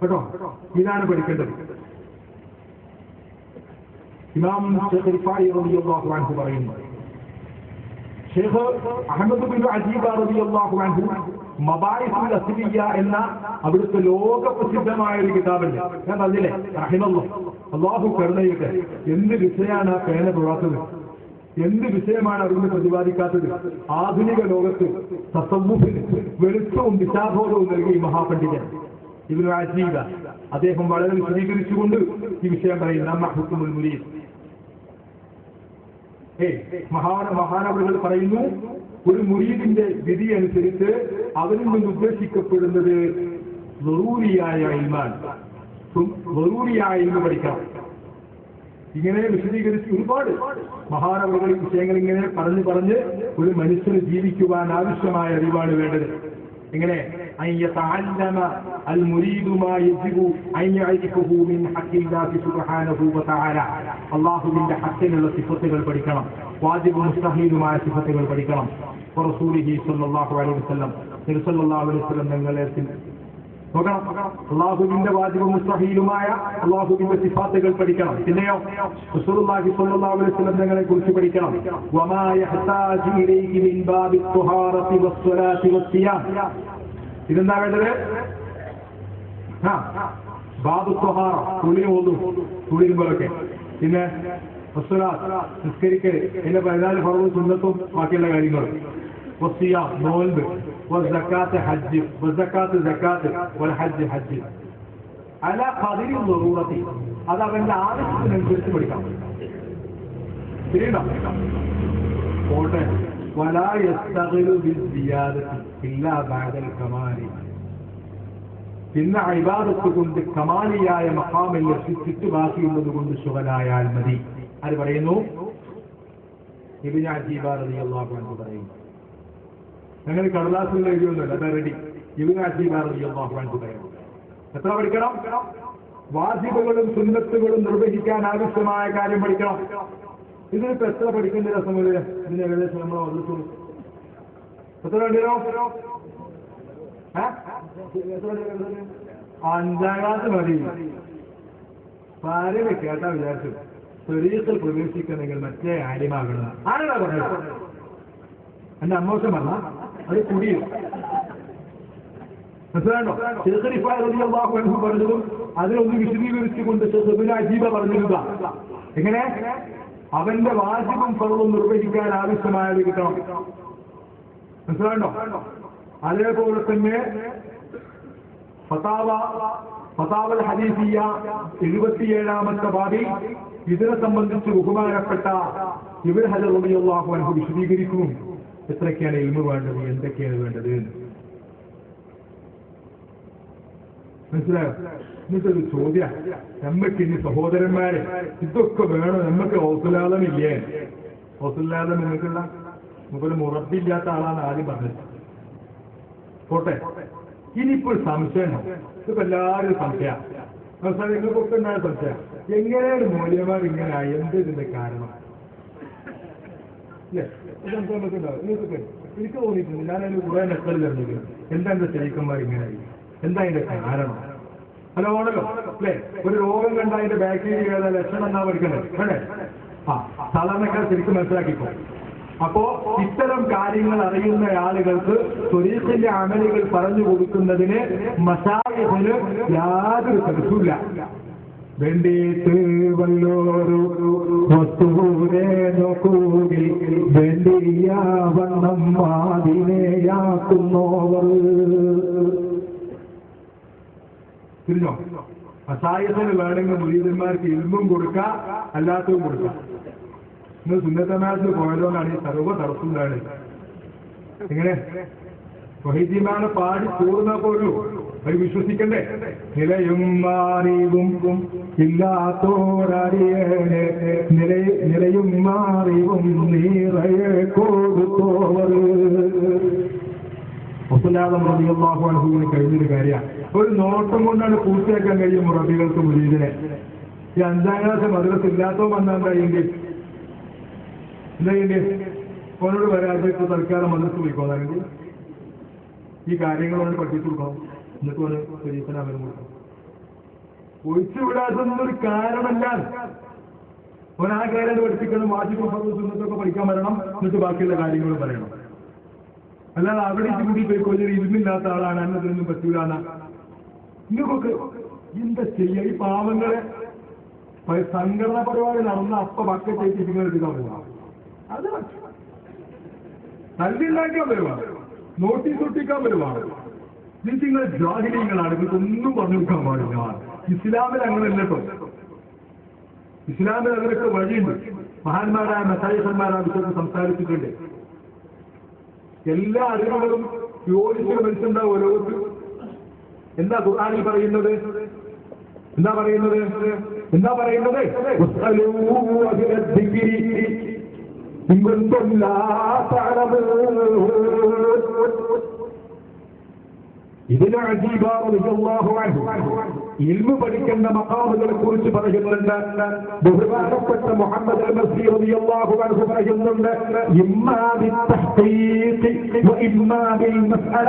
കേട്ടോ. ഇതാണ് പഠിക്കേണ്ടത്. ഇമാം ശൈഖ് റിഫാഇ റളിയല്ലാഹു അൻഹു പറയുന്നു, ശൈഖ് അഹ്മദ് ബിൻ അജീബ റളിയല്ലാഹു അൻഹു മബായിസുൽ അസ്ലിയ എന്ന അവിടുത്തെ ലോക പ്രസിദ്ധമായ ഒരു കിതാബുണ്ട്. ഞാൻ പറഞ്ഞില്ലേ റഹിമല്ലാഹ്, അല്ലാഹു കരുണയുടെ എന്ത് വിഷയമാണ് ആ പേന തൊടാത്തത്, എന്ത് വിഷയമാണ് അവിടുന്ന് പ്രതിപാദിക്കാത്തത്. ആധുനിക ലോകത്ത് തസവ്വുഫിന് വെളുപ്പവും ദിശാബോധവും നൽകി മഹാപണ്ഡിതൻ ഇബ്നു അജീബ അദ്ദേഹം വളരെ വിശദീകരിച്ചുകൊണ്ട് ഈ വിഷയം പറയുന്ന ഹുക്മുൽ മുരീദ്. മഹാനവറുകൾ പറയുന്നു, ഒരു മുരീദിന്റെ വിധി അനുസരിച്ച് അവരിൽ നിന്ന് ഉദ്ദേശിക്കപ്പെടുന്നത് ളറൂരിയായ ഇൽമാണ്, ളറൂരിയായ ഇൽമ് പഠിക്കണം. ഇങ്ങനെ വിശദീകരിച്ച് ഒരുപാട് മഹാനവറുകൾ ഈ വിഷയങ്ങൾ ഇങ്ങനെ പറഞ്ഞ് ഒരു മനുഷ്യന് ജീവിക്കുവാൻ ആവശ്യമായ അറിവാണ് വേണ്ടത്. ഇങ്ങനെ അള്ളാഹുവിന്റെ ഹക്കിനുള്ള സിഫത്തുകൾ പഠിക്കണം, വാജിബും മുസ്തഹീലുമായ സിഫത്തുകൾ പഠിക്കണം. റസൂലുള്ളാഹി സ്വല്ലല്ലാഹു അലൈഹി വസല്ലം തങ്ങളെ നോക്കണം. അള്ളാഹുവിന്റെ വാജിബും മുസ്തഹീലുമായ അള്ളാഹുവിന്റെ സിഫാത്തുകൾ പഠിക്കണം. പിന്നെയോ റസൂലുള്ളാഹി സ്വല്ലല്ലാഹു അലൈഹി വസല്ലം തങ്ങളെ കുറിച്ച് പഠിക്കണം. വമാ യഹ്താജു ഇലൈഹി മിൻ ബാബി ത്വഹാറത്തി വസ്സലാത്തി വസ്സിയാം. ഇതെന്താ വേണ്ടത്? ബാബു ത്വഹാറ, തുളിയുമ്പോഴൊക്കെ. പിന്നെ വസ്സലാത്ത്, നിസ്കരിക്കൽ, പിന്നെ 14 ഫർദ് സുന്നത്തും ബാക്കിയുള്ള കാര്യങ്ങളും. വസ്സിയാം, നോൽബ്. والزكاة حج والزكاة زكاة والحج حج على قدر الضرورة. هذا അവന്റെ ആവശ്യത്തിനനുസരിച്ച് പഠിക്കാം. ശരിയാണോ? പോട്ടെ. ولا يستغل بالزيادة إلا بعد الكمال. പിന്നെ ഇബാദത്ത് കൊണ്ട് കമാലിയായ മഖാമിൽ എത്തിച്ചിട്ട് ബാക്കിയുള്ളത് കൊണ്ട് ശുഗലായാൽ മതി. അത് പറയുന്നു ഇബ്നു അജീബ റളിയല്ലാഹു അൻഹു പറയുന്നു. ഞങ്ങൾ കടലാസിൽ എഴുതിയൊന്നുമല്ല, അതാ റെഡി. ഇബ്നു അജീബ റളിയല്ലാഹു അൻഹു പറയുന്നു, എത്ര പഠിക്കണം? വാജിബുകളും സുന്നത്തുകളും നിർവഹിക്കാൻ ആവശ്യമായ കാര്യം പഠിക്കണം. ഇതിനിപ്പോ എത്ര പഠിക്കേണ്ട രസമില്ല? ഇതിന് ഏകദേശം നമ്മൾ വന്നിട്ടുള്ളൂ. എത്ര വേണ്ടിയോ? 5ാം ക്ലാസ് മതി. ഭാര്യ കേട്ടാ വിചാരിച്ചു ത്വരീഖിൽ പ്രവേശിക്കണമെങ്കിൽ മറ്റേ ആര്യമാകണം. ആരാ പറഞ്ഞത്? എന്റെ അമ്മോശം പറഞ്ഞ അത് കുടിയും മനസ്സിലാണോ? ശൈഖ് റിഫാഇ റളിയല്ലാഹു അൻഹു പറഞ്ഞതും അതിനൊന്ന് വിശദീകരിച്ചുകൊണ്ട് ശൈഖ് ഇബ്നു അജീബ പറഞ്ഞിരുക. എങ്ങനെ അവന്റെ വാജിബും ഫർളും നിർവഹിക്കാൻ ആവശ്യമായത് കിട്ടണം. മനസ്സിലാണോ? അതേപോലെ തന്നെ ഫതാവൽ ഹദീസിയ 77ാമത്തെ ബാബിൽ ഇതിനെ സംബന്ധിച്ച് ബഹുമാനപ്പെട്ട ഇബ്നു ഹജർ റളിയല്ലാഹു അൻഹു വിശദീകരിക്കുന്നു എത്രയൊക്കെയാണ് ഇൽമു വേണ്ടത്, എന്തൊക്കെയാണ് വേണ്ടത്. മനസ്സിലായോ? എന്നിട്ടൊരു ചോദ്യം, നമ്മക്ക് ഇനി സഹോദരന്മാരെ ഇതൊക്കെ വേണം, നമുക്ക് ഹൗസുലാദമില്ലേ? ഹൗസുലാദം നിങ്ങൾക്കുള്ള മുകളിൽ മുറബില്ലാത്ത ആളാണ് ആദ്യം പറഞ്ഞത്. പോട്ടെ. ഇനിയിപ്പോൾ സംശയം, ഇതിപ്പോ എല്ലാവരും സംശയം. അവസാനം നിങ്ങൾക്കൊക്കെ ഉണ്ടായ സംശയം, എങ്ങനെയാണ് മൂല്യന്മാർ ഇങ്ങനെ എന്ത് ഇതിന്റെ കാരണം? എനിക്ക് തോന്നിയിട്ടുണ്ട്, ഞാനതിന് കുറെ നെക്കൽ തരുന്നില്ല. എന്താ എന്റെ ശരീക്കന്മാർ ഇങ്ങനെയായി, എന്താ അതിന്റെ കാരണം? അല്ല ഓണല്ലോ അല്ലേ? ഒരു രോഗം കണ്ട അതിന്റെ ബാക്ടീരിയ ലക്ഷണം എന്നാ പഠിക്കണ്ടേ? വേണ്ടേ? സാധാരണക്കാർ ശരിക്കും മനസ്സിലാക്കിക്കോ. അപ്പോ ഇത്തരം കാര്യങ്ങൾ അറിയുന്ന ആളുകൾക്ക് ത്വരീഖിന്റെ അമലുകൾ പറഞ്ഞു കൊടുക്കുന്നതിന് മശായിഖിന് യാതൊരു തടസ്സമില്ല. വേണ്ടിയിട്ട് വല്ലോരു വസ്തുവിനെ നോക്കൂകിൽ വേണ്ടിയാവണ്ണം അതിനെയാക്കുന്നോവർ. തിരിഞ്ഞോ? മശായിഖിന് വേണമെങ്കിൽ മുരീദന്മാർക്ക് ഇൽമും കൊടുക്കാം, അല്ലാത്തതും കൊടുക്കാം. ഇന്ന് സുന്നത്തമായത്തിൽ പോയതുകൊണ്ടാണ് ഈ സർവ്വ തടസ്സമുണ്ടാണ്. എങ്ങനെ വഹീദിമാനെ പാടി കൂറുന്ന പോലും അത് വിശ്വസിക്കണ്ടേ? നിലയും മാറിവും ഇല്ലാത്തോരറിയനെ നിലയും മാറിവും നീറയെ കൊടുത്തോവർ. മുസ്ലിം റളിയല്ലാഹു അൻഹുവിന് കഴിഞ്ഞൊരു കാര്യമാണ്. ഒരു നോട്ടം കൊണ്ടാണ് പൂർത്തിയാക്കാൻ കഴിയും മുറബികൾക്ക് മുരീദിനെ. ഈ 5ാം ക്ലാസ് മദ്രസ ഇല്ലാത്തോ വന്നാൽ കഴിയെങ്കിൽ എന്താ ഓനോട് വരാതെ തൽക്കാലം മദ്രസ പോയിക്കോന്നാണെങ്കിൽ ഈ കാര്യങ്ങളോട് പഠിപ്പിച്ചു കൊടുക്കണം. എന്നിട്ട് ഓന് പരീക്ഷനാമരം കൊടുക്കണം. ഒഴിച്ചുവിടാതൊന്നൊരു കാരണമല്ല. ഓൻ ആ കാര്യം പഠിപ്പിക്കണം, വാജിബും ഫർളും പഠിക്കാൻ വരണം, എന്നിട്ട് ബാക്കിയുള്ള കാര്യങ്ങൾ പറയണം. അല്ലാതെ അവിടെ കൂടി പോയി കൊല്ലൊരു ഇരുമില്ലാത്ത ആളാണ് എന്നതിനൊന്നും പറ്റൂലാണ്. ഇങ്ങൊക്കെ എന്താ ചെയ്യുക? ഈ പാവങ്ങളെ സംഘടന പരിപാടി നടന്ന അപ്പ ബക്കറ്റ് ആയിട്ട് നിങ്ങൾ എടുക്കാൻ പോവാ. അത് തല്ലുണ്ടാക്കാൻ വരുവാണ്, നോട്ടീസ് ഒട്ടിക്കാൻ വരുവാണ്. നിങ്ങൾ ജാഹിലീങ്ങളാണ്, നിങ്ങൾക്കൊന്നും പറഞ്ഞു കൊടുക്കാൻ പാടില്ല. ഇസ്ലാമിൽ അങ്ങനെയല്ലോ. ഇസ്ലാമിൽ അതിനൊക്കെ വഴിയുണ്ട്. മഹാന്മാരായ മശായിഖന്മാർ ആ വിഷയത്തിൽ സംസാരിച്ചിട്ടുണ്ട്. എല്ലാ അറിവുകളും യോജിച്ചൊരു മനുഷ്യണ്ടാവും ലോകത്ത്. എന്താ ഖുർആനിൽ പറയുന്നത്? എന്താ പറയുന്നത്? ഇതിന് ഇൽമു പഠിക്കേണ്ട മഖാമുകളെ കുറിച്ച് പറയുന്നുണ്ട്. ബഹുമാനപ്പെട്ട മുഹമ്മദ് അൽ-മസീഹ് റളിയല്ലാഹു അൻഹു പറയുന്നുണ്ട്, ഇമ്മാ ബിത്തഹ്ഖീഖ് വ ഇമ്മാ ബിൽ മസ്അല.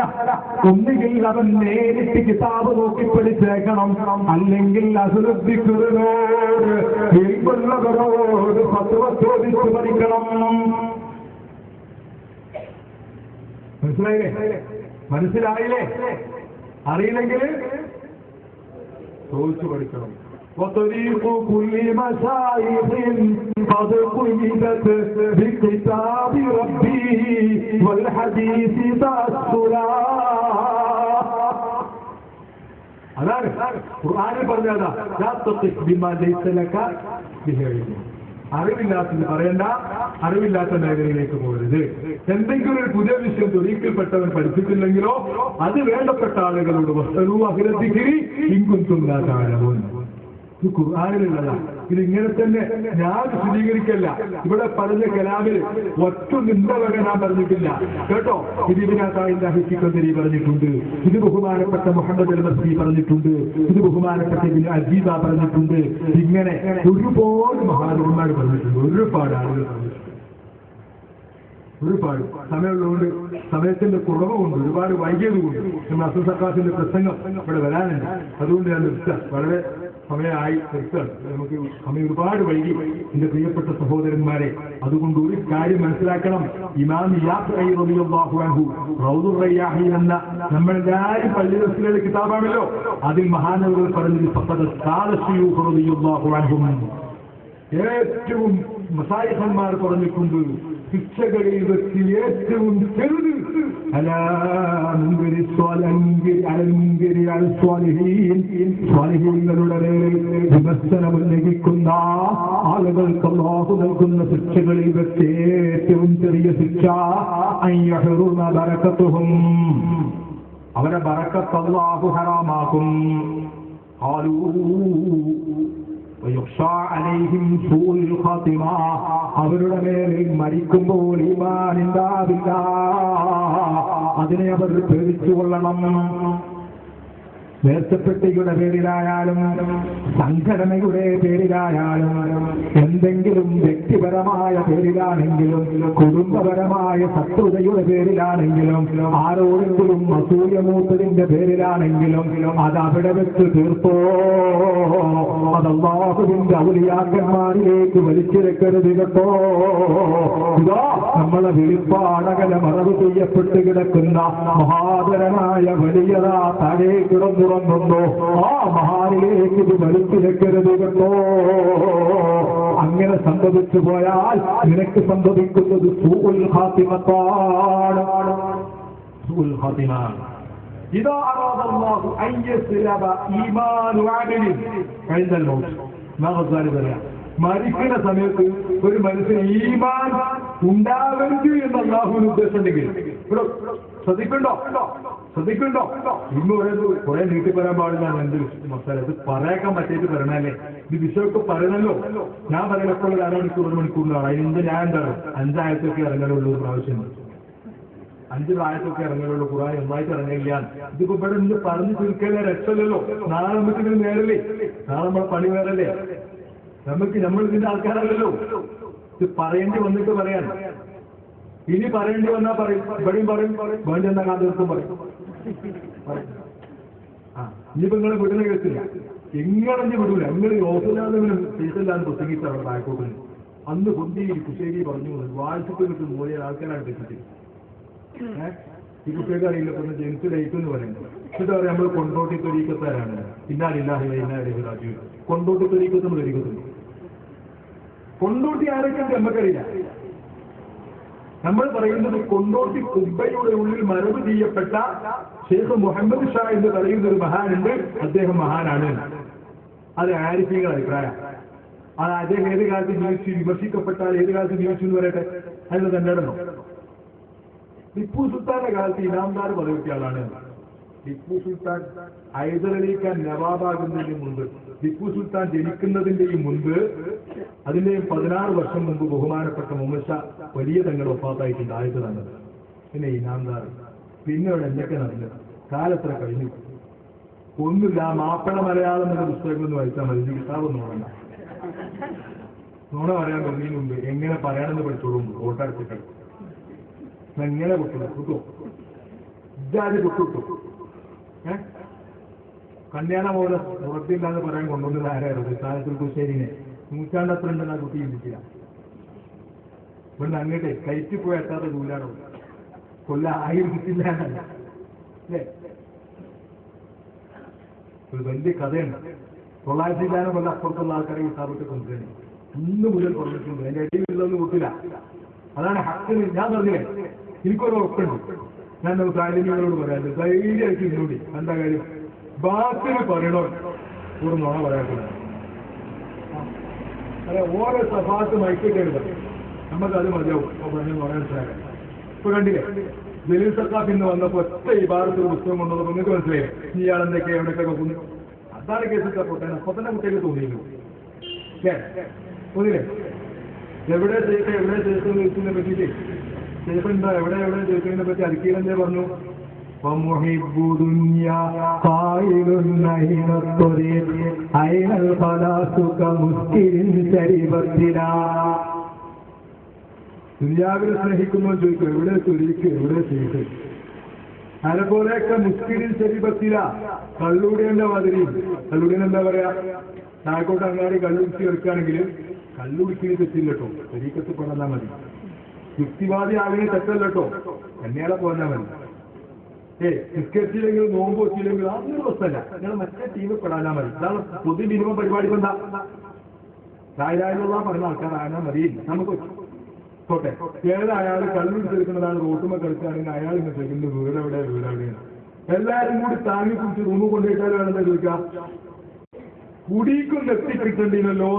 ഒന്നുകിൽ അവൻ നേരിട്ട് കിതാബ് നോക്കി പഠിച്ചേക്കണം, അല്ലെങ്കിൽ അസ്ലുദ്ദിഖിനോട് ഇൽമുള്ളവരോട് ഫത്വ ചോദിച്ചു പഠിക്കണം. മനസ്സിലായില്ലേ? അറിയില്ലെങ്കിൽ ചോദിച്ചു പഠിക്കണം. وطريق كل مشايخ قد قيدت بكتاب ربي والحديث تأصلا. അതാണ് ഖുർആനിൽ പറഞ്ഞതാ, ലാ തഖിഫ് ബിമാ ലൈസ ലക ബിഹി ഇൽം. അറിവില്ലാത്തത് പറയണ്ട, അറിവില്ലാത്ത മേഖലയിലേക്ക് പോകരുത്. എന്തെങ്കിലും ഒരു പുതിയ വിഷയം തൊരീക്കിൽപ്പെട്ടവൻ പഠിച്ചിട്ടില്ലെങ്കിലോ അത് വേണ്ടപ്പെട്ട ആളുകളോട് വസ്തലൂ അഖിലത്തിക്കിരി ഇൻകുന്തും ലാ തഅലമൂൻ. ഇത് ഖുർആനിലുള്ളതാണ്. ഇതിങ്ങനെ തന്നെ ഞാൻ വിശദീകരിക്കല്ല. ഇവിടെ പറഞ്ഞ കലാമിൽ ഒറ്റ നിന്ദവക ഞാൻ പറഞ്ഞിട്ടില്ല കേട്ടോ. ഇത് ഇതിനകത്തായിന്റെ ഹിക്കന്തരി പറഞ്ഞിട്ടുണ്ട്, ഇത് ബഹുമാനപ്പെട്ട മുഹമ്മദ് അൽ-മസീഹ് പറഞ്ഞിട്ടുണ്ട്, ഇത് ബഹുമാനപ്പെട്ട ഇബ്നു അജീബ പറഞ്ഞിട്ടുണ്ട്. ഇങ്ങനെ ഒരുപാട് മഹാന്മാർ പറഞ്ഞിട്ടുണ്ട്, ഒരുപാട് ആളുകൾ പറഞ്ഞിട്ടുണ്ട്. ഒരുപാട് സമയമുള്ളതുകൊണ്ട്, സമയത്തിന്റെ കുറവുകൊണ്ട്, ഒരുപാട് വൈകിയതുകൊണ്ട് നമ്മൾ അസൽ സർക്കാസിന്റെ പ്രസംഗം ഇവിടെ വരാനുണ്ട്. അതുകൊണ്ട് ഞാൻ നിർത്താം. വളരെ സമയമായി നിർത്താം. നമുക്ക് സമയം ഒരുപാട് വൈകി എന്റെ പ്രിയപ്പെട്ട സഹോദരന്മാരെ. അതുകൊണ്ട് ഒരു കാര്യം മനസ്സിലാക്കണം. ഇമാം യാഹ്യ റളിയല്ലാഹു അൻഹു റൗദുർ റയ്യാഹീൻ എന്ന നമ്മളെല്ലാവരും പള്ളി റസൂലിന്റെ കിതാബാണല്ലോ, അതിൽ മഹാനവറുകൾ പറഞ്ഞത് ഫഖദ് ഖാല ശയൂഖ് റളിയല്ലാഹു അൻഹും, ഏറ്റവും മശായിഖന്മാർ പറഞ്ഞിട്ടുണ്ട്, ശിക്ഷകളിൽ വെച്ച് ഏറ്റവും ചെറുത് സ്വാലിഹീങ്ങളുടെ വിമർശനം ഉന്നയിക്കുന്ന ആളുകൾക്ക് അല്ലാഹു നൽകുന്ന ശിക്ഷകളിൽ വെച്ച് ഏറ്റവും ചെറിയ ശിക്ഷ അയ്യഹ്റുമ ബറകതുഹും, അവരെ ബറക്കത്ത് അല്ലാഹു ഹറാമാക്കും. ഖാലൂ അവരുടെ മേലിൽ മരിക്കുമ്പോൾ ഈമാനുണ്ടാവില്ല, അതിനെ അവർ പേടിച്ചുകൊള്ളണം. നേർച്ചപ്പെട്ടിയുടെ പേരിലായാലും സംഘടനയുടെ പേരിലായാലും എന്തെങ്കിലും വ്യക്തിപരമായ പേരിലാണെങ്കിലും കുടുംബപരമായ ശത്രുതയുടെ പേരിലാണെങ്കിലും ആരോടെങ്കിലും അസൂയമൂത്തതിന്റെ പേരിലാണെങ്കിലും അത് അവിടെ വെച്ച് തീർത്തോ. അത് അല്ലാഹുവിന്റെ ഔലിയാക്കന്മാരിലേക്ക് വലിച്ചിരക്കരുത് കേട്ടോ. ഇതാ നമ്മളെ വിളിപ്പാടകല മറവ് ചെയ്യപ്പെട്ട് കിടക്കുന്ന മഹാതരനായ വലിയതാ താഴെ കിടന്നുറങ്ങുന്നു. ആ മഹാനിലേക്ക് ഇത് വലിച്ചിരക്കരുത് കേട്ടോ. അങ്ങനെ സംഭവിച്ചു പോയാൽ നിനക്ക് സംഭവിക്കുന്നത് സൂഉൽ ഖാത്തിമത്താണ്. സൂഉൽ ഖാത്തിമ. ഇദാ അറാദ അല്ലാഹു അൻ യസ്ലബ ഈമാനു അബ്ദിൻ ഇൻദൽ മൗത്ത്. മഗ്സാലി പറയാ, മരിക്കുന്ന സമയത്ത് ഒരു മനുഷ്യന് ഈമാൻ ഉണ്ടാവരുത് എന്ന് അല്ലാഹുവിന് ഉദ്ദേശമുണ്ടെങ്കിൽ ശ്രദ്ധിക്കണ്ടോ. ഇന്ന് കുറെ നീട്ടി പറയാൻ പാടില്ല. എന്ത് മസാല ഇത് പറയാൻ പറ്റിയിട്ട് പറയണല്ലേ. ഇത് വിഷയമൊക്കെ പറയണല്ലോ. ഞാൻ പറയണപ്പോൾ ഒരു അരമണിക്കൂർ 1 മണിക്കൂറിലാണ്. അതിന്റെ ഞാൻ എന്താണ് 5 ആയത്തൊക്കെ ഇറങ്ങലുള്ളൂ. പ്രാവശ്യം 5 ആയത്തൊക്കെ ഇറങ്ങലുള്ളൂ. ഖുർആൻ ഒന്നായിട്ട് ഇറങ്ങില്ല. ഇതിപ്പോ ഇവിടെ നിന്ന് പറഞ്ഞു തീർക്കലേ രക്ഷല്ലോ. നാളെ നമുക്ക് ഇതിന് നേരല്ലേ. നാളെ നമ്മളെ പണി വേറല്ലേ. നമ്മൾ ഇതിന്റെ ആൾക്കാരല്ലല്ലോ. ഇത് പറയേണ്ടി വന്നിട്ട് പറയാൻ. ഇനി പറയേണ്ടി വന്നാൽ പറയും. ഇവിടെയും പറയും. വേണ്ടെന്ന കാലത്തും പറയും. ഇനിയിപ്പോ നിങ്ങളെ വിടുന്ന കേസില്ല. എങ്ങനെ വിടൂല. നിങ്ങൾ ഓഫിലാതെങ്കിലും ചെയ്തില്ലാന്ന് പ്രസംഗിച്ച അവിടെ ബാക്കോട്ടിന് അന്ന് കുന്തി കുശേരി പറഞ്ഞു വാഴ്ചക്ക് കിട്ടും മൂലയെ ആൾക്കാരാണ് തെറ്റിട്ട്. ഈ കുട്ടികൾക്ക് അറിയില്ല. ഇപ്പൊ ജനിച്ച് ഡേറ്റ് എന്ന് പറയുന്നത്. എന്നിട്ട് പറയാം നമ്മൾ കൊണ്ടോട്ടി തൊരീക്കത്താരാണ്. ഇന്നാലില്ലാഹില്ല ഇന്നാലിഹി റാജിഊൻ. കൊണ്ടോട്ടി തൊരീക്കത്ത് നമ്മൾ തൊരീക്കത്തുണ്ട്. കൊണ്ടോട്ടി ആരൊക്കെ നമുക്കറിയില്ല. നമ്മൾ പറയുന്നത് കൊണ്ടോട്ടി കുബ്ബയുടെ ഉള്ളിൽ മറവ് ചെയ്യപ്പെട്ട ഷെയ്ഖ് മുഹമ്മദ് ഷാ എന്ന് പറയുന്ന ഒരു മഹാനുണ്ട്. അദ്ദേഹം മഹാനാണ്. അത് ആരിഫികളുടെ അഭിപ്രായം. അത് അദ്ദേഹം ഏത് കാലത്ത് ജീവിച്ചു, വിമർശിക്കപ്പെട്ടാൽ ഏത് കാലത്ത് ജീവിച്ചു എന്ന് പറയട്ടെ. അതിന് തന്നെ ഇടണോ. ടിപ്പു സുൽത്താന്റെ കാലത്ത് ഇനാംദാർ പദവിച്ച ആളാണ്. ടിപ്പു സുൽത്താൻ ഹൈദർ അലി ഖാൻ നവാബാകുന്നതിന് മുമ്പ്, ടിപ്പു സുൽത്താൻ ജനിക്കുന്നതിന്റെയും മുമ്പ്, അതിന്റെയും 16 വർഷം മുമ്പ് ബഹുമാനപ്പെട്ട മുഹമ്മദ് ഷാ വലിയ തങ്ങൾ ഒഫാത്തായിട്ടുണ്ട്. ആയത് തന്നെ പിന്നെ ഇനാംദാർ. പിന്നെ ഇവിടെ എന്തൊക്കെ നടന്നു. കാലത്ര കഴിഞ്ഞു. ഒന്നുമില്ല. മാപ്പിള മലയാളം എന്ന പുസ്തകങ്ങളൊന്നും വായിച്ചാൽ മതി. കിതാബൊന്നും നോക്കണ്ട. നുണ പറയാൻ തുടങ്ങിയതിന് മുമ്പ് എങ്ങനെ പറയാനെന്ന് പഠിച്ചോളും. വോട്ടടുത്തിട്ട് എങ്ങനെ കിട്ടോ ഇജാതി കിട്ടും. കല്യാണ പോലെ ഉറപ്പില്ലാന്ന് പറയാൻ കൊണ്ടുവന്നത് ആരായിരുന്നു? സ്ഥാനത്തിൽ കുശേരിനെ 100 അത്ര ഉണ്ടെന്ന് ആ കുട്ടി ചിന്തിച്ചില്ല. ഇവിടെ അങ്ങോട്ടെ കയറ്റിപ്പോയി എത്താത്ത ദൂരാണോ. കൊല്ല ആയിരിക്കില്ല അല്ലേ. ഒരു വലിയ കഥയുണ്ട്. 900 കൊല്ലം അപ്പുറത്തുള്ള ആൾക്കാരെ ഈ സ്ഥാപനത്തെ കൊണ്ടുവരുന്നത് ഇന്ന് മുതൽ പറഞ്ഞിട്ടുണ്ട്. എന്റെ അടിയിലൊന്നും കിട്ടില്ല. അതാണ് ഹക്കിന്. ഞാൻ പറഞ്ഞില്ലേ എനിക്കൊരു ഉറപ്പുണ്ട്. ഞാൻ സാലിനികളോട് പറയാം, ധൈര്യമായിട്ട് ഇന്നോടി. എന്താ കാര്യം? ബാക്കിന് പറയണോ ഒരു നുണ പറയാത്തില്ല. അല്ലെ ഓരോ സഭാത്ത് മൈക്കിട്ടേട് പറയും. നമുക്കത് മതിയാവും. പറഞ്ഞ് നുണ മനസ്സിലാക്കാൻ. ഇപ്പൊ കണ്ടില്ലേ ജലീൽ സക്കാഫ് ഇന്ന് വന്നപ്പോ ഒറ്റ ഈ ഭാഗത്ത് ഒരു പുസ്തകം കൊണ്ടുവന്നപ്പോ നിങ്ങൾക്ക് മനസ്സിലായി ഇയാൾ എന്തൊക്കെ എവിടെയൊക്കെ നോക്കുന്നു. അതാണ് കേസിൽ പൊട്ടാൻ അപ്പൊ തന്നെ കുട്ടികൾക്ക് തോന്നിയിരുന്നു. തോന്നില്ലേ? എവിടെ ചെയ്യട്ടെ എവിടെ ചെയ്തതെന്ന് ചോദിച്ചതിനെ പറ്റിയിട്ട് ചെയ്യപ്പെന്താ എവിടെ ചോദിച്ചതിനെ പറ്റി അൽക്കീലെന്തേ പറഞ്ഞു? ദുനിയാവിനെ സ്നേഹിക്കുന്നവൻ ചോദിക്കും എവിടെ ചൊരിക്ക് എവിടെ ചെയ്ത്. അതുപോലെയൊക്കെ മുസ്കിരിൻ ശരീരത്തില കള്ളൂടിയന്റെ മാതിരി. കള്ളൂടിയൻ എന്താ പറയാ? താഴോട്ട് അങ്ങാടി കള്ളുടിച്ച് എടുക്കുകയാണെങ്കിൽ കള്ളുടിക്കിന് തെറ്റില്ലട്ടോ. ശരീരത്തിൽ പെടാൻ മതി. യുക്തിവാദി ആവിനെ തെറ്റല്ലോ. കന്യാളെ പോകാൻ മതി. നിസ്കരിച്ചില്ലെങ്കിൽ നോമ്പ് വെച്ചില്ലെങ്കിൽ അതൊന്നും പ്രശ്നമല്ല. നിങ്ങൾ മറ്റേ ടീമിൽ പെടാനാ മതി. ഇതാണ് പൊതു മിനിമം പരിപാടി. എന്താ തായ്ലാന്റുള്ള പറഞ്ഞ ആൾക്കാരാകാൻ മതി. നമുക്ക് പോട്ടെ. ഏതായാലും കള്ളിൽ ചേർക്കുന്നതാണ്. റോട്ടുമ്മ കളിക്കുകയാണെങ്കിൽ അയാൾ ഇങ്ങനെ ചോദിക്കുന്നത് വീടെവിടെയാണ്. എല്ലാവരും കൂടി താങ്ങി കുറിച്ച് റൂമ് കൊണ്ടുപോയിട്ടാലും വേണമെന്ന് ചോദിക്കാം. കുടിക്കും എത്തിക്കിട്ടണ്ടല്ലോ.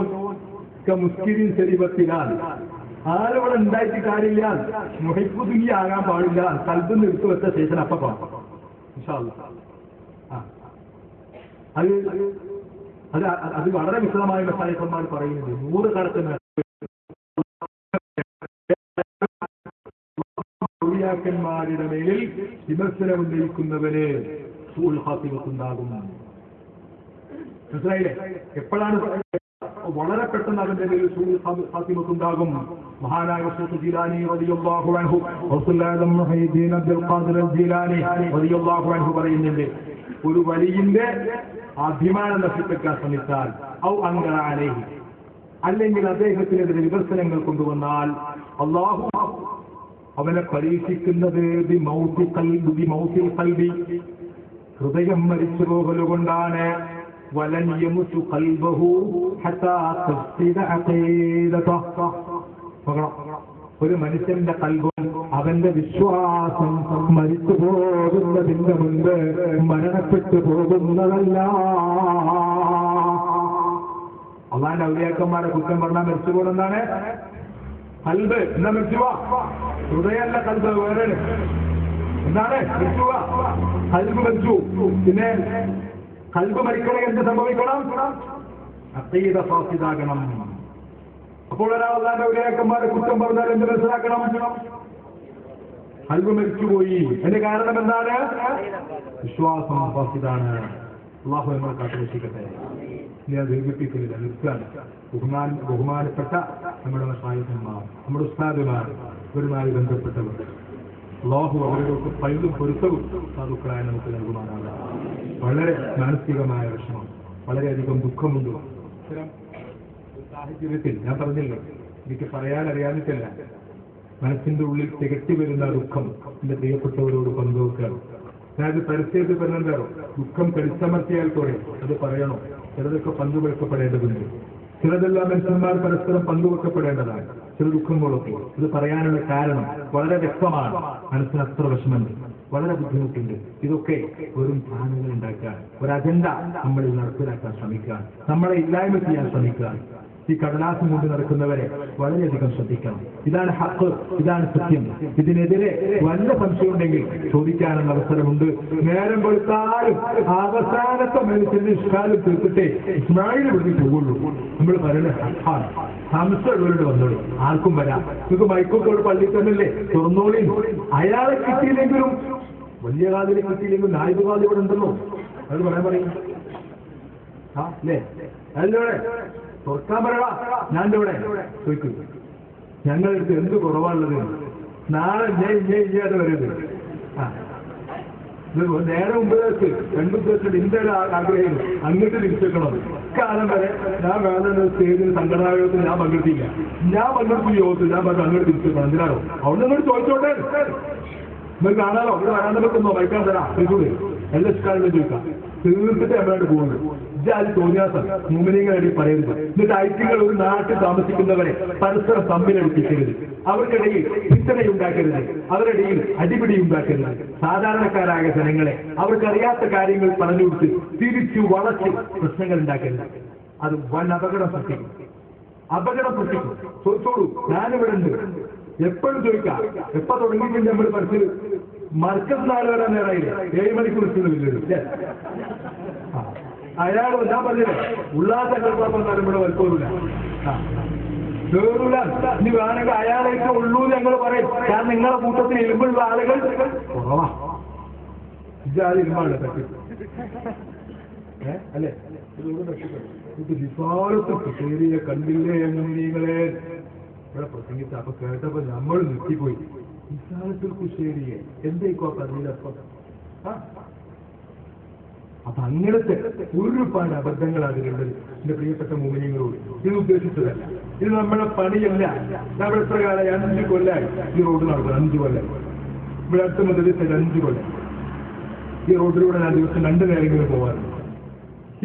മുസ്കിരിൻ ശരീരത്തിലാണ് ആരവിടെ ഉണ്ടായിട്ട് കാര്യമില്ല. മുഹൈപ്പുതുലി ആകാൻ പാടില്ല. സ്ഥലത്ത് നിർത്തി വെച്ച ശേഷം അപ്പ അത് വളരെ വിശദമായ മസായന്മാർ പറയുന്നത്. 100 കണക്കിന് ാക്കന്മാരുടെ മേലിൽ വിമർശനം ഉന്നയിക്കുന്നവന് സൂൽ ഖാത്തിമത്തുണ്ടാകും. മനസ്സിലായില്ലേ? എപ്പോഴാണ് വളരെ പെട്ടെന്ന് അവന്റെ പേരിൽ സൂൽ ഖാത്തിമത്തുണ്ടാകും. മഹാനായ ശൈഖ് ജീലാനി റളിയല്ലാഹു അൻഹു റസൂലുള്ളാഹി മുഹയ്യിദ്ദീൻ അബ്ദുൽ ഖാദിർ ജീലാനി റളിയല്ലാഹു അൻഹു പറയുന്നുണ്ട്, ഒരു വലിയന്റെ അഭിമാനം നശിപ്പിക്കാൻ ശ്രമിച്ചാൽ ഔ അൻകറ അലൈഹി, അല്ലെങ്കിൽ അദ്ദേഹത്തിനെതിരെ വിമർശനങ്ങൾ കൊണ്ടുവന്നാൽ അല്ലാഹു അവനെ പരീക്ഷിക്കുന്നത് ബിമൗത്തിൽ ഖൽബി, ഹൃദയം മരിച്ചു പോകലുകൊണ്ടാണ്. വലൻ യമുതു ഖൽബഹു ഹത്താ തഫ്സിദ അഖീദതഹു. ഒരു മനുഷ്യന്റെ കൽബും അവന്റെ വിശ്വാസം മരിച്ചു പോകുന്നതിന്റെ മുൻപ് മരണപ്പെട്ടു പോകുന്നതല്ല. അള്ളാന്റെ ഔലിയാക്കന്മാരെ കുറ്റം പറഞ്ഞാൽ മരിച്ചു പോകുന്നതാണ് കൽബ്. എന്താ മരിച്ചുവാ? ഹൃദയമല്ല കൽബ്, വേറെ എന്താണ് മരിച്ചുവാ? കൽബ് മരിച്ചു. പിന്നെ കൽബ് മരിക്കണമെങ്കിൽ എന്ത് സംഭവിക്കണം? അഖീദ ഫാസിദാകണം. അപ്പോൾ ഒരാൾ അള്ളാന്റെ ഔലിയാക്കന്മാരെ കുറ്റം പറഞ്ഞാൽ എന്ത് മനസ്സിലാക്കണം? കൽബ് മരിച്ചുപോയി. അതിന്റെ കാരണം എന്താണ്? വിശ്വാസം ഫാസിദാണ്. അള്ളാഹു നമ്മളെ കാത്തുരക്ഷിക്കട്ടെ. ഞാൻ ദീർഘിപ്പിക്കുന്നില്ല, നിർത്താൻ. ബഹുമാനപ്പെട്ട നമ്മുടെ മശായിഖന്മാർ, നമ്മുടെ ഉസ്താദുമാർ, ഇവരുമായി ബന്ധപ്പെട്ടവർ, അള്ളാഹു അവരുടെ പൈലും പൊരുത്തവും സാധുക്കളായ നമുക്ക് നൽകുമാറാണ്. വളരെ മാനസികമായ വിഷമം, വളരെയധികം ദുഃഖമുണ്ട്. ഇത്തരം സാഹചര്യത്തിൽ ഞാൻ പറഞ്ഞില്ലേ, എനിക്ക് പറയാൻ അറിയാനിട്ടില്ല, മനസ്സിന്റെ ഉള്ളിൽ തികട്ടി വരുന്ന ദുഃഖം എന്റെ പ്രിയപ്പെട്ടവരോട് പങ്കുവെക്കുകയാണ്. ഞാനത് പരസ്യത്തിൽ പറഞ്ഞാലോ, ദുഃഖം കടിച്ചമർത്തിയാൽ പോലെ അത് പറയണോ? ചിലതൊക്കെ പങ്കുവെക്കപ്പെടേണ്ടതുണ്ട്, ചിലതെല്ലാം മനുഷ്യന്മാർ പരസ്പരം പങ്കുവെക്കപ്പെടേണ്ടതാണ്. ചില ദുഃഖങ്ങളൊക്കെ ഇത് പറയാനുള്ള കാരണം വളരെ വ്യക്തമാണ്. മനസ്സിന് അത്ര വിഷമമുണ്ട്, വളരെ ബുദ്ധിമുട്ടുണ്ട്. ഇതൊക്കെ വെറും പ്ലാനുകൾ ഉണ്ടാക്കാൻ, ഒരു അജണ്ട നമ്മളിൽ നടപ്പിലാക്കാൻ ശ്രമിക്കാൻ, നമ്മളെ ഇല്ലായ്മ ചെയ്യാൻ ശ്രമിക്കാൻ. ഈ കടലാസം കൊണ്ട് നടക്കുന്നവരെ വളരെയധികം ശ്രദ്ധിക്കണം. ഇതാണ് ഹക്ക്, ഇതാണ് സത്യം. ഇതിനെതിരെ വല്ല സംശയം ഉണ്ടെങ്കിൽ ചോദിക്കാനുള്ള അവസരമുണ്ട്. നേരം കൊടുത്താലും അവസാനത്തെ മനുഷ്യന്റെ ഇഷ്കാലം തീർത്തിട്ടേ ഇസ്മായിൽ വിളിച്ച് പോകുള്ളൂ. നമ്മൾ പറയുന്നത് ഹക്കാണ്. ഹംസമുള്ളവരോട് വന്നോളൂ, ആർക്കും വരാം. നിങ്ങൾക്ക് മൈക്കോട്ടോട് പള്ളി തന്നല്ലേ, തുറന്നോളി. അയാളെ കിട്ടിയില്ലെങ്കിലും, വലിയ കാലിനെ കിട്ടിയില്ലെങ്കിലും നായിക കാലം ഇവിടെ ഉണ്ടല്ലോ, അത് പറയാൻ പറയും. ആ അല്ലേ? അതിലൂടെ തുറക്കാൻ പറയടാ, ഞാൻ ഇവിടെ ചോദിക്കും. ഞങ്ങളെടുത്ത് എന്ത് കുറവാണുള്ളത്? നാളെ ചെയ്യാതെ വരരുത്. ആ നേരെ മുമ്പേക്ക് 2 ദിവസം ഇന്ത്യ ആഗ്രഹിക്കുന്നു അങ്ങോട്ട് തിരിച്ചെക്കണം. കാലം വരെ ഞാൻ വേറെ സ്റ്റേജിന് സംഘടനായോഗത്തിന് ഞാൻ പങ്കെടുത്തില്ല. ഞാൻ പങ്കെടുത്ത യോഗത്തിൽ ഞാൻ പറഞ്ഞു അങ്ങോട്ട് തിരിച്ചെക്കണം. എന്തിനാണോ? അവിടെ നിങ്ങൾ ചോദിച്ചോട്ടെ, നിങ്ങൾ കാണാലോ, ഇവിടെ വരാൻ പറ്റുന്നോ? വൈക്കാൻ തരാം, ചോദിച്ചൂടെ? എല്ലാ ഇഷ്ടാലും ചോദിക്കാം. തീർത്തിട്ട് നമ്മളായിട്ട് പോകുന്നത് ജാതി തോന്നിയാസം മുമിനികളടി പറയരുത്. എന്നിട്ട് ഐക്യങ്ങൾ ഒരു നാട്ടിൽ താമസിക്കുന്നവരെ പരസ്പരം തമ്മിലടിപ്പിക്കരുത്. അവർക്കിടയിൽ പിച്ചണയുണ്ടാക്കരുത്, അവരുടെയിൽ അടിപിടി ഉണ്ടാക്കരുത്. സാധാരണക്കാരായ ജനങ്ങളെ അവർക്കറിയാത്ത കാര്യങ്ങൾ പറഞ്ഞു കൊടുത്ത് തിരിച്ചു വളച്ച് പ്രശ്നങ്ങൾ ഉണ്ടാക്കരുത്. അത് വൻ അപകടം സൃഷ്ടിക്കും. ചോദിച്ചോളൂ, ഞാനിവിടെ ഉണ്ട്, എപ്പോഴും ചോദിക്കാം. എപ്പോ തുടങ്ങിയിട്ടുണ്ട് നമ്മൾ പരിസ്ഥിതി മർക്കസ് 4 വരാൻ നേരമായില്ലേ? 7 മണിക്ക് വിളിക്കുന്നില്ലല്ലോ. അയാൾ ഞാൻ പറഞ്ഞില്ലേ, ഉള്ളാസങ്ങൾ ഇവിടെ വൽക്കൂല കേറൂല. ഇനി വേണമെങ്കിൽ അയാളേക്ക് ഉള്ളൂ ഞങ്ങൾ പറയും. കാരണം നിങ്ങളെ കൂട്ടത്തിൽ ഇരുമ്പുള്ള ആളുകൾ കുറവാ. ഇജാതി ഇരുമ്പാണ് തട്ടി അല്ലേ? ഇത് വിശാലത്ത് കയറിയ കണ്ടില്ലേ എങ്ങനെങ്ങളെ ഇവിടെ പ്രസംഗിച്ച. അപ്പൊ കേട്ടപ്പോ നമ്മൾ നിർത്തിപ്പോയി. വിശാലത്തിൽ കുശേരിയെ എന്തേക്കോ കറിയിലപ്പം. അപ്പൊ അങ്ങനത്തെ ഒരുപാട് അബദ്ധങ്ങൾ അതിലുള്ളത് എന്റെ പ്രിയപ്പെട്ട മോഹിനികളോട്. ഇത് ഉദ്ദേശിച്ചതല്ല, ഇത് നമ്മളെ പണിയല്ല. നമ്മൾ എത്ര കാലം 5 കൊല്ലായി ഈ റോഡ് നടക്കുന്നത്. 5 കൊല്ലം ഇവിടെ അടുത്ത് മുതൽ 5 കൊല്ലം ഈ റോഡിലൂടെ ഞാൻ ദിവസം 2 നേരങ്ങളിൽ പോകാറുണ്ട്.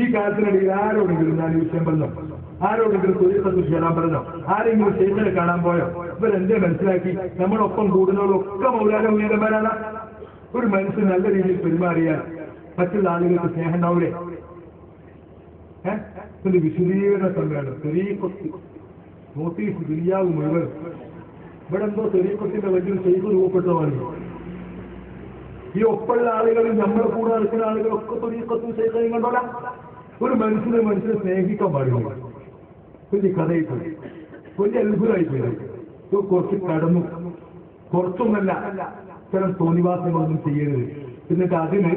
ഈ കാലത്തിനിടയിൽ ആരോടെങ്കിലും ഞാൻ ഈ വിഷയം പറഞ്ഞോ? ആരോടെങ്കിലും തൊഴിൽ സന്ദർശിച്ച് വരാൻ പറഞ്ഞോ? ആരെങ്കിലും സ്റ്റേഷനെ കാണാൻ പോയോ? ഇവരെന്തേ മനസ്സിലാക്കി? നമ്മളൊപ്പം കൂടുന്നവരൊക്കെ മൗലാന ഉയരന്മാരാണ്. ഒരു മനുഷ്യൻ നല്ല രീതിയിൽ പെരുമാറിയാൽ മറ്റുള്ള ആളുകൾക്ക് സ്നേഹം ഉണ്ടാവൂലേ? ഒരു വിശദീകരണ സമ്മേളനം തെരീക്കൊത്തി നോട്ടീസ് ദുനിയാവ് മുഴുവൻ. ഇവിടെ എന്തോ തെരീക്കൊത്തിന്റെ വലിയൊരു ചെയ്ത് രൂപപ്പെട്ടതാണ്. ഈ ഒപ്പുള്ള ആളുകളിൽ നമ്മളെ കൂടെ നടക്കുന്ന ആളുകളൊക്കെ തെരീക്കൊത്തി ചെയ്തതും കണ്ടോല. ഒരു മനുഷ്യനെ സ്നേഹിക്കാൻ പാടില്ല. വലിയ കഥയിപ്പോയി, വലിയ അത്ഭുതമായിപ്പോയി. കുറച്ച് കടന്നു, കുറച്ചൊന്നല്ല ഇത്തരം തോന്നിവാസങ്ങളൊന്നും ചെയ്യരുത്. എന്നിട്ട് അതിന്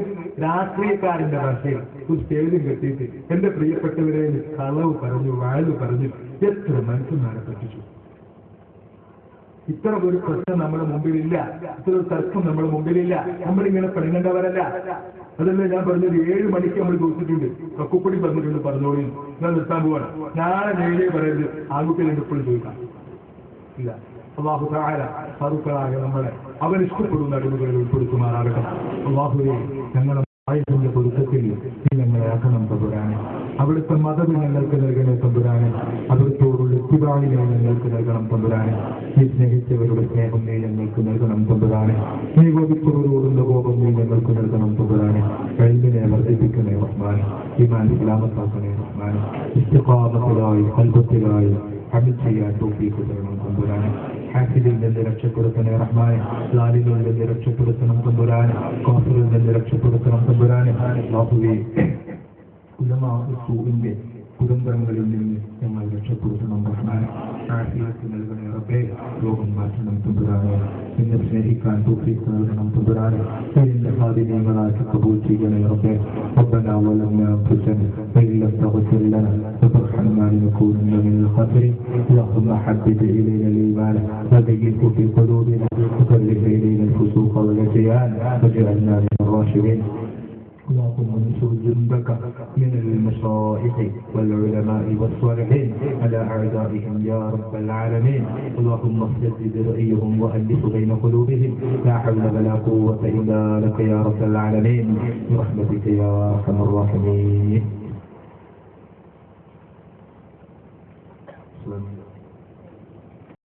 രാഷ്ട്രീയക്കാരന്റെ ഭാഷയിൽ ഒരു സ്റ്റേജും കെട്ടിയിട്ട് എന്റെ പ്രിയപ്പെട്ടവരെ കളവ് പറഞ്ഞു വാഴ് പറഞ്ഞു എത്ര മനുഷ്യന്മാരെ പറ്റിച്ചു. ഇത്ര ഒരു പ്രശ്നം നമ്മുടെ മുമ്പിലില്ല, ഇത്ര ഒരു തർക്കം നമ്മുടെ മുമ്പിലില്ല. നമ്മളിങ്ങനെ പെടുങ്ങേണ്ടവരല്ല. അതല്ലേ ഞാൻ പറഞ്ഞത് 7 മണിക്ക് നമ്മൾ ചോദിച്ചിട്ടുണ്ട്, കക്കുപ്പടി പറഞ്ഞിട്ടുണ്ട്, പറഞ്ഞോളി ഞാൻ നിർത്താൻ പോവാണ്. നാളെ നേരെ പറയുന്നത് ആൺകുട്ടികൾ എപ്പോഴും ചോദിക്കാം ഇല്ല. അള്ളാഹു തആല ഫാറൂഖായ നമ്മളെ അവൻ ഇഷ്ടപ്പെടുന്ന അടിമകളിൽ ഉൾപ്പെടുത്തുമാറാകട്ടെ. അള്ളാഹുവേ, ഞങ്ങളുടെ ആയതിന്റെ പൊരുത്തത്തിൽ നീ ഞങ്ങളെ ആക്കണം തമ്പുരാനെ. അവിടുത്തെ മതം ഞങ്ങൾക്ക് നൽകണേ തമ്പുരാനെ. അവിടുത്തോടുള്ള ഇത്തിബാഴിനെ ഞങ്ങൾക്ക് നൽകണം തമ്പുരാനെ. നീ സ്നേഹിച്ചവരുടെ സ്നേഹം നീ ഞങ്ങൾക്ക് നൽകണം തമ്പുരാനെ. നീ കോപിച്ചവരോടുള്ള കോപം നീ ഞങ്ങൾക്ക് നൽകണം തമ്പുരാനെ. കഴിവിനെ വർദ്ധിപ്പിക്കണേ റഹ്മാനെ. ഈമാൻ ഇസ്ലാമത്താക്കണേ റഹ്മാനെ. ഇസ്തിഖാമത്തിലായി ഖൽബത്തിലായി അമൽ ചെയ്യാൻ തൗഫീഖ് തരണം തമ്പുരാനെ. ഹാസിദിൽ നിന്ന് രക്ഷപ്പെടുത്തണേ റഹ്മാനെ. ലാലികളിൽ നിന്ന് രക്ഷപ്പെടുത്തണം തമ്പുരാനെ. കാഫിറിൽ നിന്ന് രക്ഷപ്പെടുത്തണം തമ്പുരാനെ. അല്ലാഹുവേ, ഉലമാഉസ്സൂഇന്റെ കുടുംബങ്ങളിൽ നിന്ന് ഞങ്ങൾ രക്ഷപ്പെടുത്തണം റഹ്മാനെ. ആഫിയത്ത് നൽകണേ റബ്ബേ. രോഗം മാറ്റണം തമ്പുരാനെ. നിന്നെ സ്നേഹിക്കാൻ തൗഫീഖ് നൽകണം തമ്പുരാനെ. നിന്റെ ഹാദിമീങ്ങളാക്കി ഖബൂൽ ചെയ്യണേ റബ്ബേ. ربنا ظلمنا أنفسنا وإن لم تغفر لنا وترحمنا لنكونن من الخاسرين. اللهم حبب إلينا الإيمان وزينه في قلوبنا وكره إلينا الفسوق والعصيان واجعلنا من الراشدين. اللهم انصر جندك من المشائخ والعلماء والصالحين على أعدائهم يا رب العالمين. اللهم اسدد رأيهم وألف بين قلوبهم. لا حول ولا قوة إلا لك يا رب العالمين برحمتك يا أرحم الراحمين.